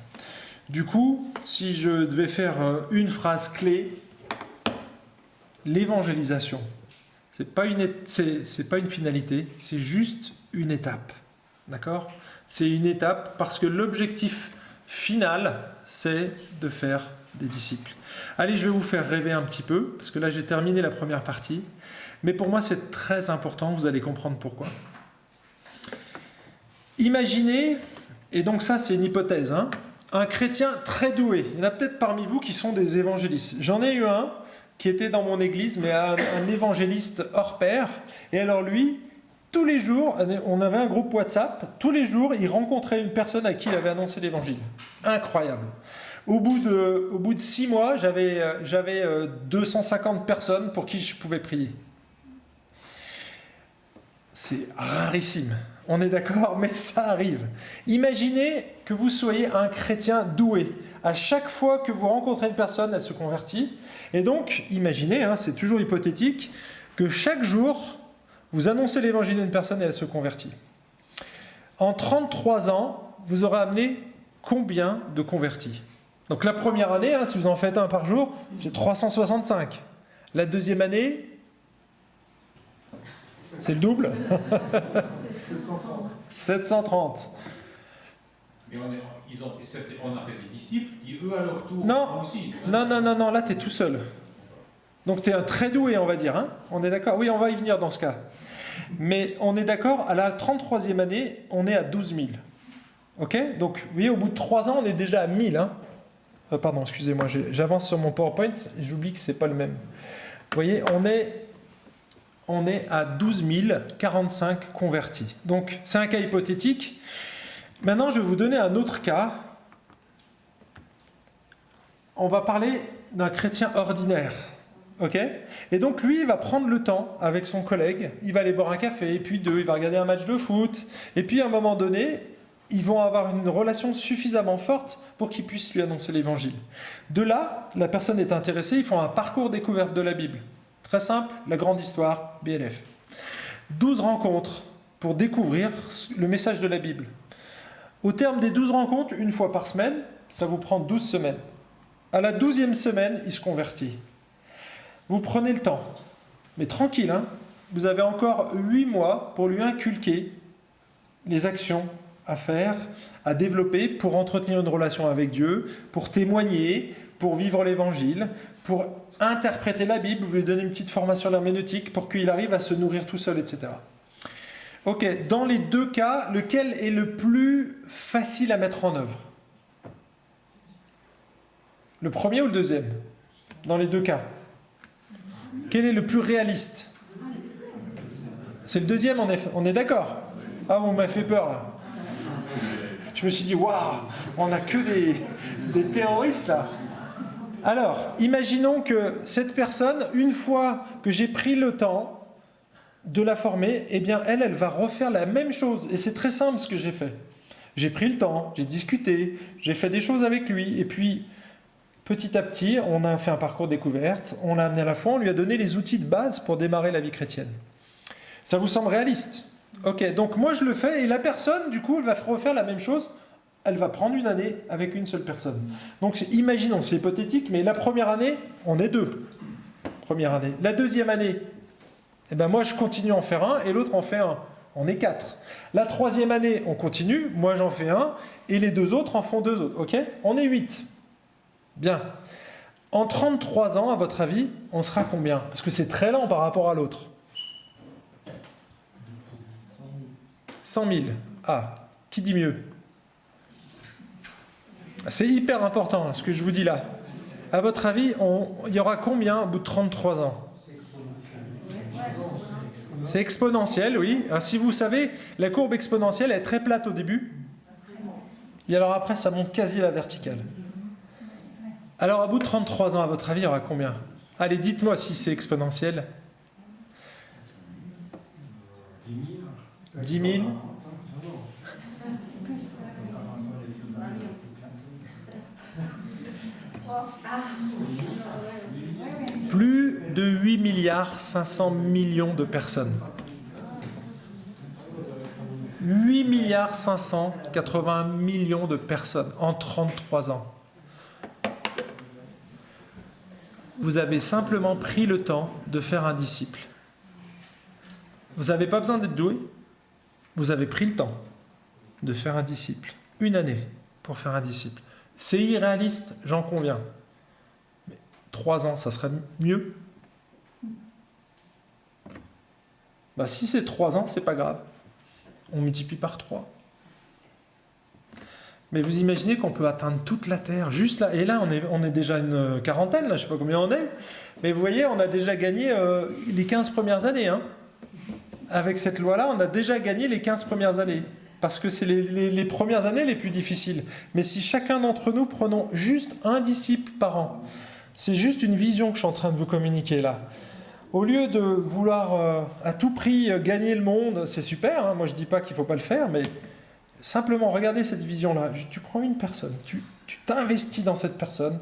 Du coup, si je devais faire une phrase clé, l'évangélisation, c'est pas une finalité, c'est juste une étape. D'accord ? C'est une étape parce que l'objectif final, c'est de faire des disciples. Allez, je vais vous faire rêver un petit peu, parce que là, j'ai terminé la première partie. Mais pour moi, c'est très important, vous allez comprendre pourquoi. Imaginez, et donc ça, c'est une hypothèse, hein, un chrétien très doué. Il y en a peut-être parmi vous qui sont des évangélistes. J'en ai eu un qui était dans mon église, mais un évangéliste hors pair. Et alors lui, tous les jours, on avait un groupe WhatsApp, tous les jours, il rencontrait une personne à qui il avait annoncé l'évangile. Incroyable. Au bout de 6 mois, j'avais 250 personnes pour qui je pouvais prier. C'est rarissime, on est d'accord, mais ça arrive. Imaginez que vous soyez un chrétien doué. À chaque fois que vous rencontrez une personne, elle se convertit. Et donc, imaginez, hein, c'est toujours hypothétique, que chaque jour, vous annoncez l'évangile à une personne et elle se convertit. En 33 ans, vous aurez amené combien de convertis ? Donc la première année, hein, si vous en faites un par jour, c'est 365. La deuxième année, c'est le double. 730. Mais on a fait des disciples qui, eux, à leur tour, non, aussi. Non, là, tu es tout seul. Donc tu es un très doué, on va dire. Hein, on est d'accord ? Oui, on va y venir dans ce cas. Mais on est d'accord, à la 33e année, on est à 12 000. Ok ? Donc, vous voyez, au bout de 3 ans, on est déjà à 1000. Hein. Pardon, excusez-moi, j'avance sur mon PowerPoint et j'oublie que ce n'est pas le même. Vous voyez, on est à 12 045 convertis. Donc, c'est un cas hypothétique. Maintenant, je vais vous donner un autre cas. On va parler d'un chrétien ordinaire. Ok ? Et donc, lui, il va prendre le temps avec son collègue. Il va aller boire un café, puis 2, il va regarder un match de foot. Et puis, à un moment donné, ils vont avoir une relation suffisamment forte pour qu'ils puissent lui annoncer l'évangile. De là, la personne est intéressée, ils font un parcours découverte de la Bible. Très simple, la grande histoire, BLF. 12 rencontres pour découvrir le message de la Bible. Au terme des 12 rencontres, une fois par semaine, ça vous prend 12 semaines. À la 12e semaine, il se convertit. Vous prenez le temps, mais tranquille, hein, vous avez encore 8 mois pour lui inculquer les actions à faire, à développer pour entretenir une relation avec Dieu, pour témoigner, pour vivre l'évangile, pour interpréter la Bible, vous lui donnez une petite formation herméneutique pour qu'il arrive à se nourrir tout seul, etc. Ok, dans les deux cas, lequel est le plus facile à mettre en œuvre ? Le premier ou le deuxième ? Dans les deux cas. Quel est le plus réaliste ? C'est le deuxième, on est d'accord ? Ah, vous m'avez fait peur là. Je me suis dit, waouh, on n'a que des terroristes là. Alors, imaginons que cette personne, une fois que j'ai pris le temps de la former, eh bien, elle va refaire la même chose. Et c'est très simple ce que j'ai fait. J'ai pris le temps, j'ai discuté, j'ai fait des choses avec lui. Et puis, petit à petit, on a fait un parcours découverte, on l'a amené à la foi, on lui a donné les outils de base pour démarrer la vie chrétienne. Ça vous semble réaliste ? Ok, donc moi je le fais et la personne, du coup, elle va refaire la même chose. Elle va prendre une année avec une seule personne. Donc imaginons, c'est hypothétique, mais la première année, on est 2. Première année. La deuxième année, eh ben moi je continue à en faire un et l'autre en fait un. On est 4. La troisième année, on continue, moi j'en fais un et les 2 autres en font 2 autres. Ok ? On est 8. Bien. En 33 ans, à votre avis, on sera combien ? Parce que c'est très lent par rapport à l'autre. 100 000. Ah, qui dit mieux ? C'est hyper important ce que je vous dis là. À votre avis, il y aura combien au bout de 33 ans ? C'est exponentiel, oui. Alors, si vous savez, la courbe exponentielle est très plate au début. Et alors après, ça monte quasi à la verticale. Alors, à bout de 33 ans, à votre avis, il y aura combien? Allez, dites-moi si c'est exponentiel. 10 000. Plus de 8 milliards 500 millions de personnes. 8 milliards 580 millions de personnes en 33 ans. Vous avez simplement pris le temps de faire un disciple. Vous n'avez pas besoin d'être doué. Vous avez pris le temps de faire un disciple. 1 année pour faire un disciple. C'est irréaliste, j'en conviens. Mais 3 ans, ça serait mieux. Bah, si c'est 3 ans, c'est pas grave. On multiplie par 3. Mais vous imaginez qu'on peut atteindre toute la Terre, juste là. Et là, on est déjà une quarantaine, là, je ne sais pas combien on est. Mais vous voyez, on a déjà gagné les 15 premières années. Hein. Avec cette loi-là, on a déjà gagné les 15 premières années. Parce que c'est les premières années les plus difficiles. Mais si chacun d'entre nous prenons juste un disciple par an, c'est juste une vision que je suis en train de vous communiquer là. Au lieu de vouloir à tout prix gagner le monde, c'est super, hein, moi je ne dis pas qu'il ne faut pas le faire, mais simplement regardez cette vision-là. Tu prends une personne, tu t'investis dans cette personne,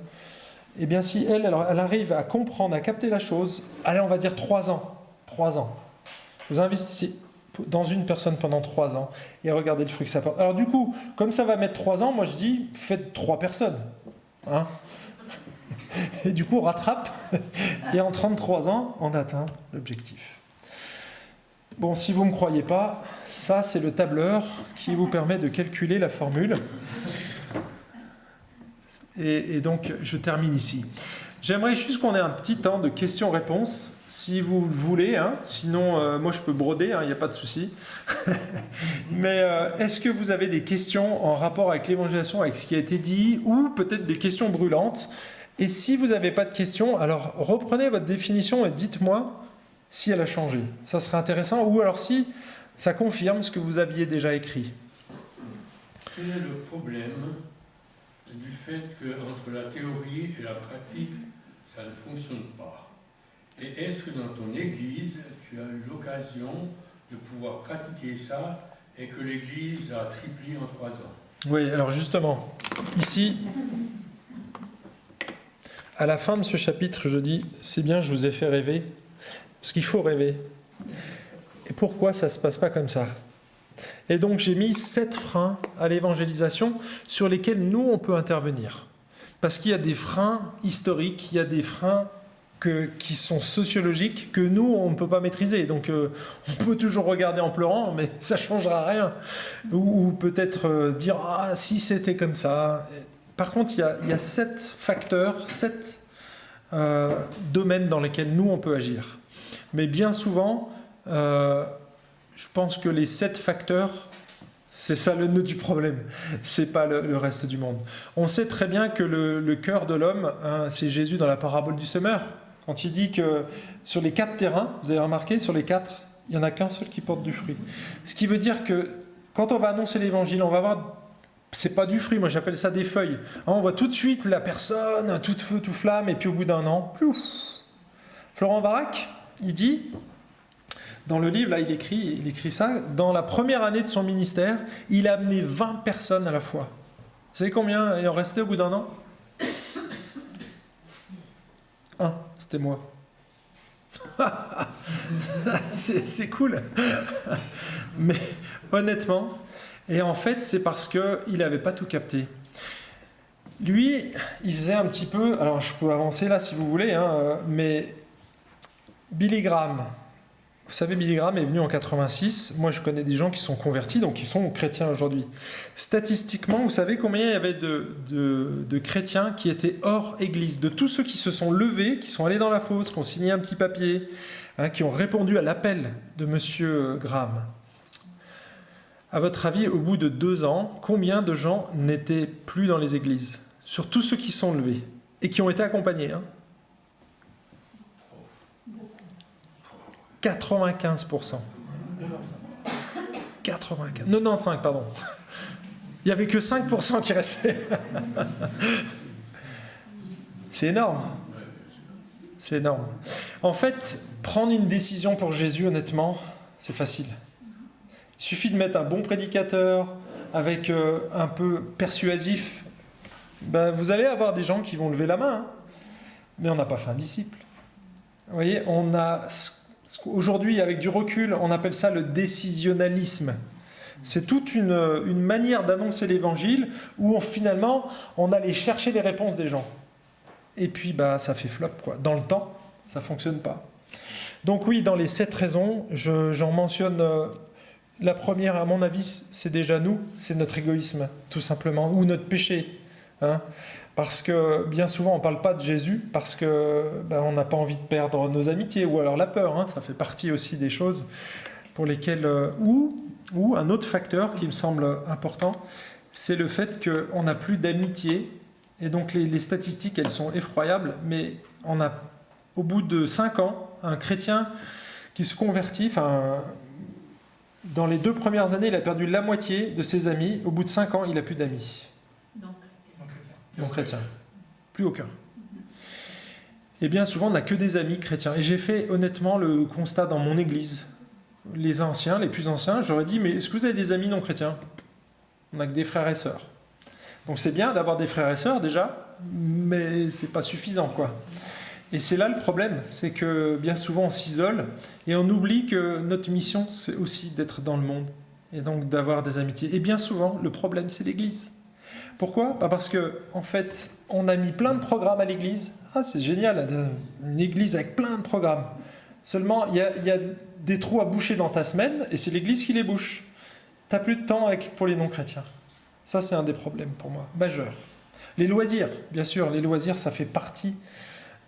et bien si elle arrive à comprendre, à capter la chose, allez, on va dire 3 ans. 3 ans. Vous investissez dans une personne pendant 3 ans, et regardez le fruit que ça porte. Alors du coup, comme ça va mettre 3 ans, moi je dis, faites 3 personnes. Hein. Et du coup, on rattrape, et en 33 ans, on atteint l'objectif. Bon, si vous ne me croyez pas, ça, c'est le tableur qui vous permet de calculer la formule. Et donc, je termine ici. J'aimerais juste qu'on ait un petit temps de questions-réponses, si vous le voulez. Hein. Sinon, moi, je peux broder, il n'y a pas de souci. Mais est-ce que vous avez des questions en rapport avec l'évangélisation, avec ce qui a été dit, ou peut-être des questions brûlantes? Et si vous n'avez pas de questions, alors reprenez votre définition et dites-moi si elle a changé. Ça serait intéressant. Ou alors si ça confirme ce que vous aviez déjà écrit. Quel est le problème du fait qu'entre la théorie et la pratique, ça ne fonctionne pas? Et est-ce que dans ton église, tu as eu l'occasion de pouvoir pratiquer ça et que l'église a triplé en 3 ans? Oui, alors justement, ici... À la fin de ce chapitre, je dis, c'est bien, je vous ai fait rêver, parce qu'il faut rêver. Et pourquoi ça ne se passe pas comme ça? Et donc j'ai mis 7 freins à l'évangélisation sur lesquels nous, on peut intervenir. Parce qu'il y a des freins historiques, il y a des freins qui sont sociologiques, que nous, on ne peut pas maîtriser. Donc on peut toujours regarder en pleurant, mais ça ne changera rien. Ou peut-être dire, ah, si c'était comme ça... Par contre, il y a 7 facteurs, 7 domaines dans lesquels nous, on peut agir. Mais bien souvent, je pense que les 7 facteurs, c'est ça le nœud du problème. C'est pas le reste du monde. On sait très bien que le cœur de l'homme, hein, c'est Jésus dans la parabole du semeur. Quand il dit que sur les 4 terrains, vous avez remarqué, sur les 4, il n'y en a qu'un seul qui porte du fruit. Ce qui veut dire que quand on va annoncer l'évangile, on va avoir... C'est pas du fruit, moi j'appelle ça des feuilles. On voit tout de suite la personne, tout feu, tout flamme, et puis au bout d'un an, plouf. Florent Varac, il dit, dans le livre, là il écrit ça, dans la première année de son ministère, il a amené 20 personnes à la fois. Vous savez combien il en restait au bout d'un an? 1, c'était moi. c'est cool. Mais honnêtement... Et en fait, c'est parce qu'il n'avait pas tout capté. Lui, il faisait un petit peu... Alors, je peux avancer là si vous voulez, hein, mais Billy Graham. Vous savez, Billy Graham est venu en 86. Moi, je connais des gens qui sont convertis, donc qui sont chrétiens aujourd'hui. Statistiquement, vous savez combien il y avait de chrétiens qui étaient hors église? De tous ceux qui se sont levés, qui sont allés dans la fosse, qui ont signé un petit papier, hein, qui ont répondu à l'appel de Monsieur Graham. À votre avis, au bout de 2 ans, combien de gens n'étaient plus dans les églises? Sur tous ceux qui sont levés et qui ont été accompagnés. Hein. 95%. 95, pardon. Il n'y avait que 5% qui restaient. C'est énorme. C'est énorme. En fait, prendre une décision pour Jésus, honnêtement, c'est facile. Il suffit de mettre un bon prédicateur, avec un peu persuasif. Ben, vous allez avoir des gens qui vont lever la main, hein. Mais on n'a pas fait un disciple. Vous voyez, on a... Aujourd'hui, avec du recul, on appelle ça le décisionnalisme. C'est toute une manière d'annoncer l'évangile où finalement, on allait chercher les réponses des gens. Et puis, bah, ça fait flop, quoi. Dans le temps, ça ne fonctionne pas. Donc oui, dans les 7 raisons, j'en mentionne... la première, à mon avis, c'est déjà nous, c'est notre égoïsme, tout simplement, ou notre péché. Hein. Parce que bien souvent, on ne parle pas de Jésus, parce qu'on n'a pas envie de perdre nos amitiés, ou alors la peur, hein, ça fait partie aussi des choses pour lesquelles... Ou un autre facteur qui me semble important, c'est le fait qu'on n'a plus d'amitié, et donc les statistiques, elles sont effroyables, mais on a, au bout de 5 ans, un chrétien qui se convertit, dans les 2 premières années, il a perdu la moitié de ses amis. Au bout de 5 ans, il n'a plus d'amis. Non chrétiens. Plus aucun. Et bien souvent, on n'a que des amis chrétiens. Et j'ai fait honnêtement le constat dans mon église. Les anciens, les plus anciens, j'aurais dit, mais est-ce que vous avez des amis non chrétiens? On n'a que des frères et sœurs. Donc c'est bien d'avoir des frères et sœurs déjà, mais c'est pas suffisant, quoi. Et c'est là le problème, c'est que bien souvent on s'isole et on oublie que notre mission c'est aussi d'être dans le monde et donc d'avoir des amitiés. Et bien souvent le problème c'est l'Église. Pourquoi? Parce que en fait on a mis plein de programmes à l'Église. Ah c'est génial, une Église avec plein de programmes. Seulement il y a des trous à boucher dans ta semaine et c'est l'Église qui les bouche. T'as plus de temps pour les non-chrétiens. Ça c'est un des problèmes pour moi, majeur. Les loisirs, bien sûr, les loisirs ça fait partie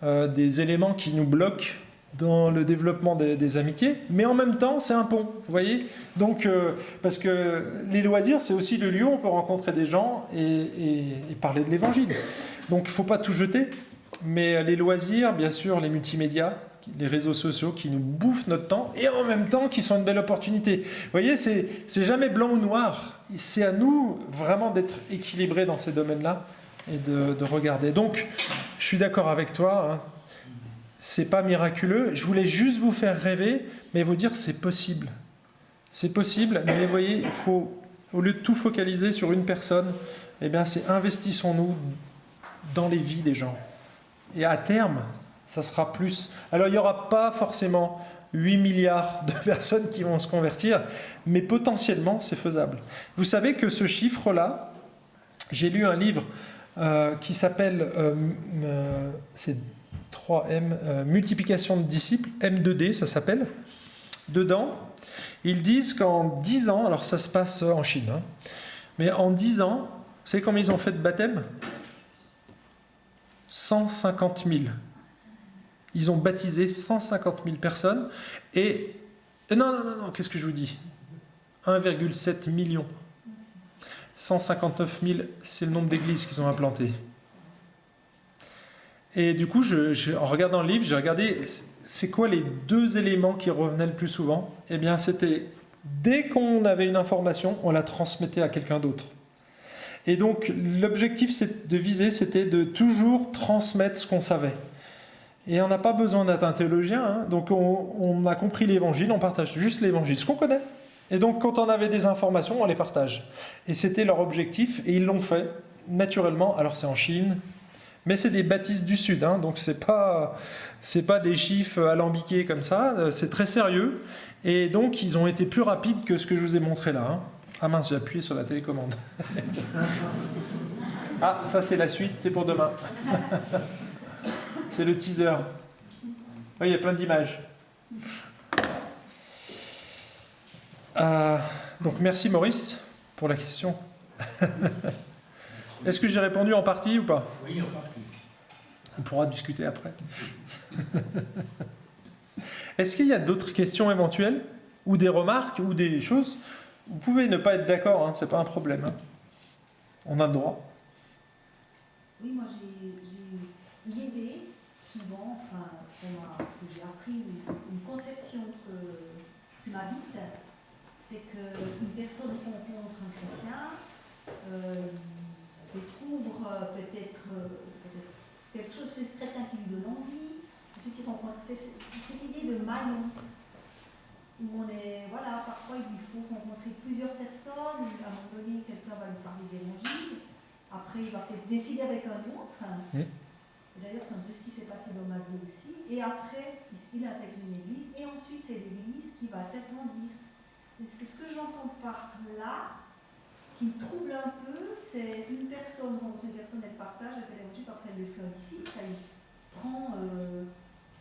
des éléments qui nous bloquent dans le développement des amitiés, mais en même temps, c'est un pont, vous voyez. Donc, parce que les loisirs, c'est aussi le lieu où on peut rencontrer des gens et parler de l'évangile. Donc, il ne faut pas tout jeter, mais les loisirs, bien sûr, les multimédias, les réseaux sociaux qui nous bouffent notre temps et en même temps qui sont une belle opportunité. Vous voyez, c'est jamais blanc ou noir. C'est à nous vraiment d'être équilibrés dans ces domaines-là et de regarder. Donc, je suis d'accord avec toi, hein. C'est pas miraculeux. Je voulais juste vous faire rêver, mais vous dire c'est possible. C'est possible, mais vous voyez, il faut, au lieu de tout focaliser sur une personne, eh bien, c'est investissons-nous dans les vies des gens. Et à terme, ça sera plus. Alors, il n'y aura pas forcément 8 milliards de personnes qui vont se convertir, mais potentiellement, c'est faisable. Vous savez que ce chiffre-là, j'ai lu un livre qui s'appelle c'est 3M, Multiplication de disciples, M2D, ça s'appelle. Dedans, ils disent qu'en 10 ans, alors ça se passe en Chine, hein, mais en 10 ans, vous savez combien ils ont fait de baptêmes? 150 000. Ils ont baptisé 150 000 personnes et... Non, qu'est-ce que je vous dis? 1,7 million. 159 000, c'est le nombre d'églises qu'ils ont implantées. Et du coup, en regardant le livre, j'ai regardé, c'est quoi les 2 éléments qui revenaient le plus souvent? Eh bien, c'était, dès qu'on avait une information, on la transmettait à quelqu'un d'autre. Et donc, l'objectif de viser, c'était de toujours transmettre ce qu'on savait. Et on n'a pas besoin d'être un théologien, hein. Donc on a compris l'évangile, on partage juste l'évangile, ce qu'on connaît. Et donc, quand on avait des informations, on les partage. Et c'était leur objectif, et ils l'ont fait, naturellement. Alors, c'est en Chine, mais c'est des baptistes du Sud, hein, donc c'est pas des chiffres alambiqués comme ça, c'est très sérieux. Et donc, ils ont été plus rapides que ce que je vous ai montré là. Hein. Ah mince, j'ai appuyé sur la télécommande. Ah, ça c'est la suite, c'est pour demain. C'est le teaser. Oui, il y a plein d'images. Donc merci Maurice pour la question. Est-ce que j'ai répondu en partie ou pas? Oui, en partie. On pourra discuter après. Est-ce qu'il y a d'autres questions éventuelles? Ou des remarques? Ou des choses? Vous pouvez ne pas être d'accord, hein, c'est pas un problème. Hein. On a le droit. Oui, moi j'ai l'idée, souvent, enfin, ce que j'ai appris, une conception qui m'habite, c'est qu'une personne rencontre un chrétien, découvre peut-être quelque chose chez ce chrétien qui lui donne envie. Ensuite, il rencontre cette idée de maillon, où on est, voilà, parfois il faut rencontrer plusieurs personnes, à un moment donné, quelqu'un va lui parler d'évangile, après il va peut-être décider avec un autre. D'ailleurs, c'est un peu ce qui s'est passé dans ma vie aussi. Et après, il intègre une église, et ensuite, c'est l'église qui va faire grandir. Et ce que j'entends par là, qui me trouble un peu, c'est une personne rencontre une personne, elle partage, elle fait l'évangile, après elle le fait un disciple, ça lui prend,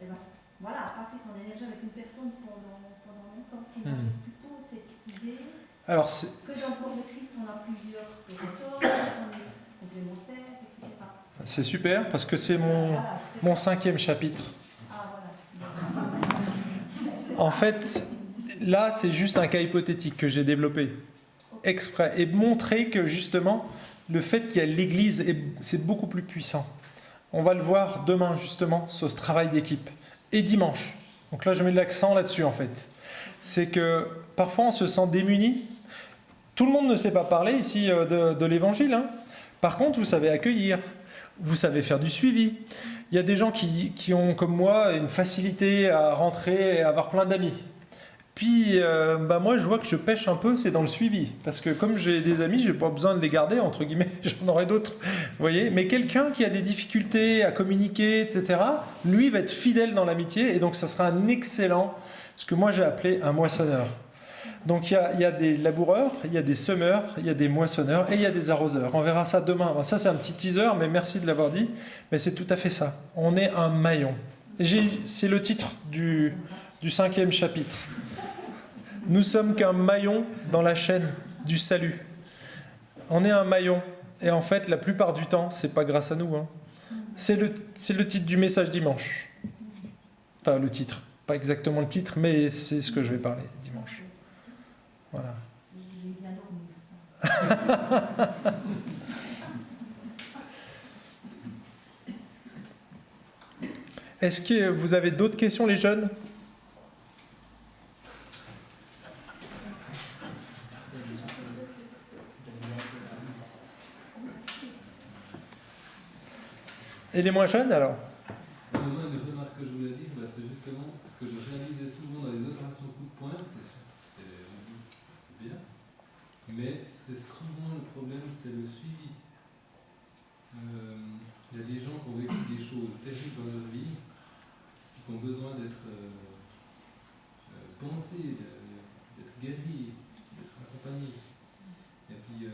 elle va voilà, passer son énergie avec une personne pendant longtemps. Qui moi, j'ai plutôt cette idée que dans le corps de Christ, on a plusieurs personnes, on est complémentaires, etc. C'est super parce que c'est mon 5e chapitre. En fait, là, c'est juste un cas hypothétique que j'ai développé exprès et montrer que justement, le fait qu'il y a l'Église, c'est beaucoup plus puissant. On va le voir demain justement sur ce travail d'équipe et dimanche. Donc là, je mets l'accent là-dessus en fait. C'est que parfois, on se sent démuni. Tout le monde ne sait pas parler ici de l'Évangile. Hein. Par contre, vous savez accueillir. Vous savez faire du suivi. Il y a des gens qui ont, comme moi, une facilité à rentrer et à avoir plein d'amis. Puis, moi, je vois que je pêche un peu, c'est dans le suivi. Parce que comme j'ai des amis, je n'ai pas besoin de les garder, entre guillemets, j'en aurai d'autres. Vous voyez ? Mais quelqu'un qui a des difficultés à communiquer, etc., lui va être fidèle dans l'amitié. Et donc, ça sera un excellent, ce que moi j'ai appelé un moissonneur. Donc il y a des laboureurs, il y a des semeurs, il y a des moissonneurs et il y a des arroseurs. On verra ça demain. Alors ça c'est un petit teaser, mais merci de l'avoir dit. Mais c'est tout à fait ça. On est un maillon. C'est le titre du 5e chapitre. Nous sommes qu'un maillon dans la chaîne du salut. On est un maillon. Et en fait, la plupart du temps, c'est pas grâce à nous. Hein. C'est le titre du message dimanche. Enfin, le titre. Pas exactement le titre, mais c'est ce que je vais parler dimanche. Voilà. Je vais bien dormir. Est-ce que vous avez d'autres questions, les jeunes ? Et les moins jeunes, alors ? Moi, une remarque que je voulais dire, c'est justement ce que je réalisais souvent dans les opérations coup de poing, c'est bien, mais c'est souvent le problème, c'est le suivi. Il y a des gens qui ont vécu des choses terribles dans leur vie, qui ont besoin d'être pensés, d'être guéris, d'être accompagnés. Et puis,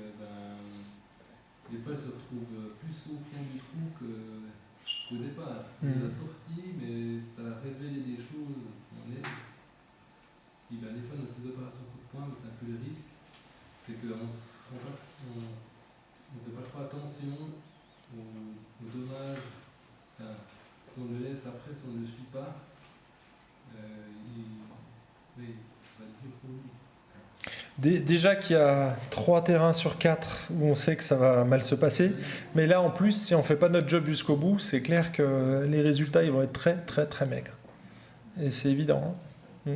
des fois, ils se retrouvent plus au fond du trou qu'au départ. On les a sortis, mais ça a révélé des choses. Puis, des fois, dans ces opérations coup de poing, c'est un peu le risque, c'est qu'on ne fait pas trop attention aux dommages. Si on le laisse après, si on ne le suit pas, ça va être dur pour lui. Déjà qu'il y a 3 terrains sur 4 où on sait que ça va mal se passer, mais là en plus, si on ne fait pas notre job jusqu'au bout, c'est clair que les résultats ils vont être très très très maigres. Et c'est évident. Hein.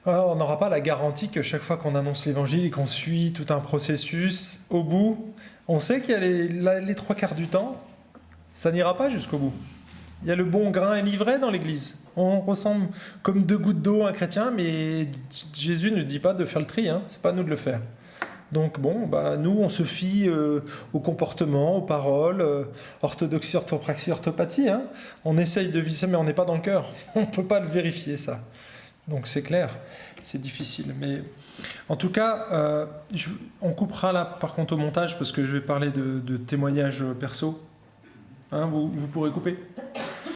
Alors, on n'aura pas la garantie que chaque fois qu'on annonce l'évangile et qu'on suit tout un processus, au bout, on sait qu'il y a les 3/4 du temps, ça n'ira pas jusqu'au bout. Il y a le bon grain et l'ivraie dans l'église. On ressemble comme 2 gouttes d'eau à un chrétien, mais Jésus ne dit pas de faire le tri, hein. C'est pas à nous de le faire. Donc nous on se fie au comportement, aux paroles, orthodoxie, orthopraxie, orthopathie. Hein. On essaye de vivre ça, mais on n'est pas dans le cœur. On ne peut pas le vérifier ça. Donc c'est clair, c'est difficile. Mais en tout cas, on coupera là par contre au montage parce que je vais parler de témoignages perso. Hein, vous pourrez couper.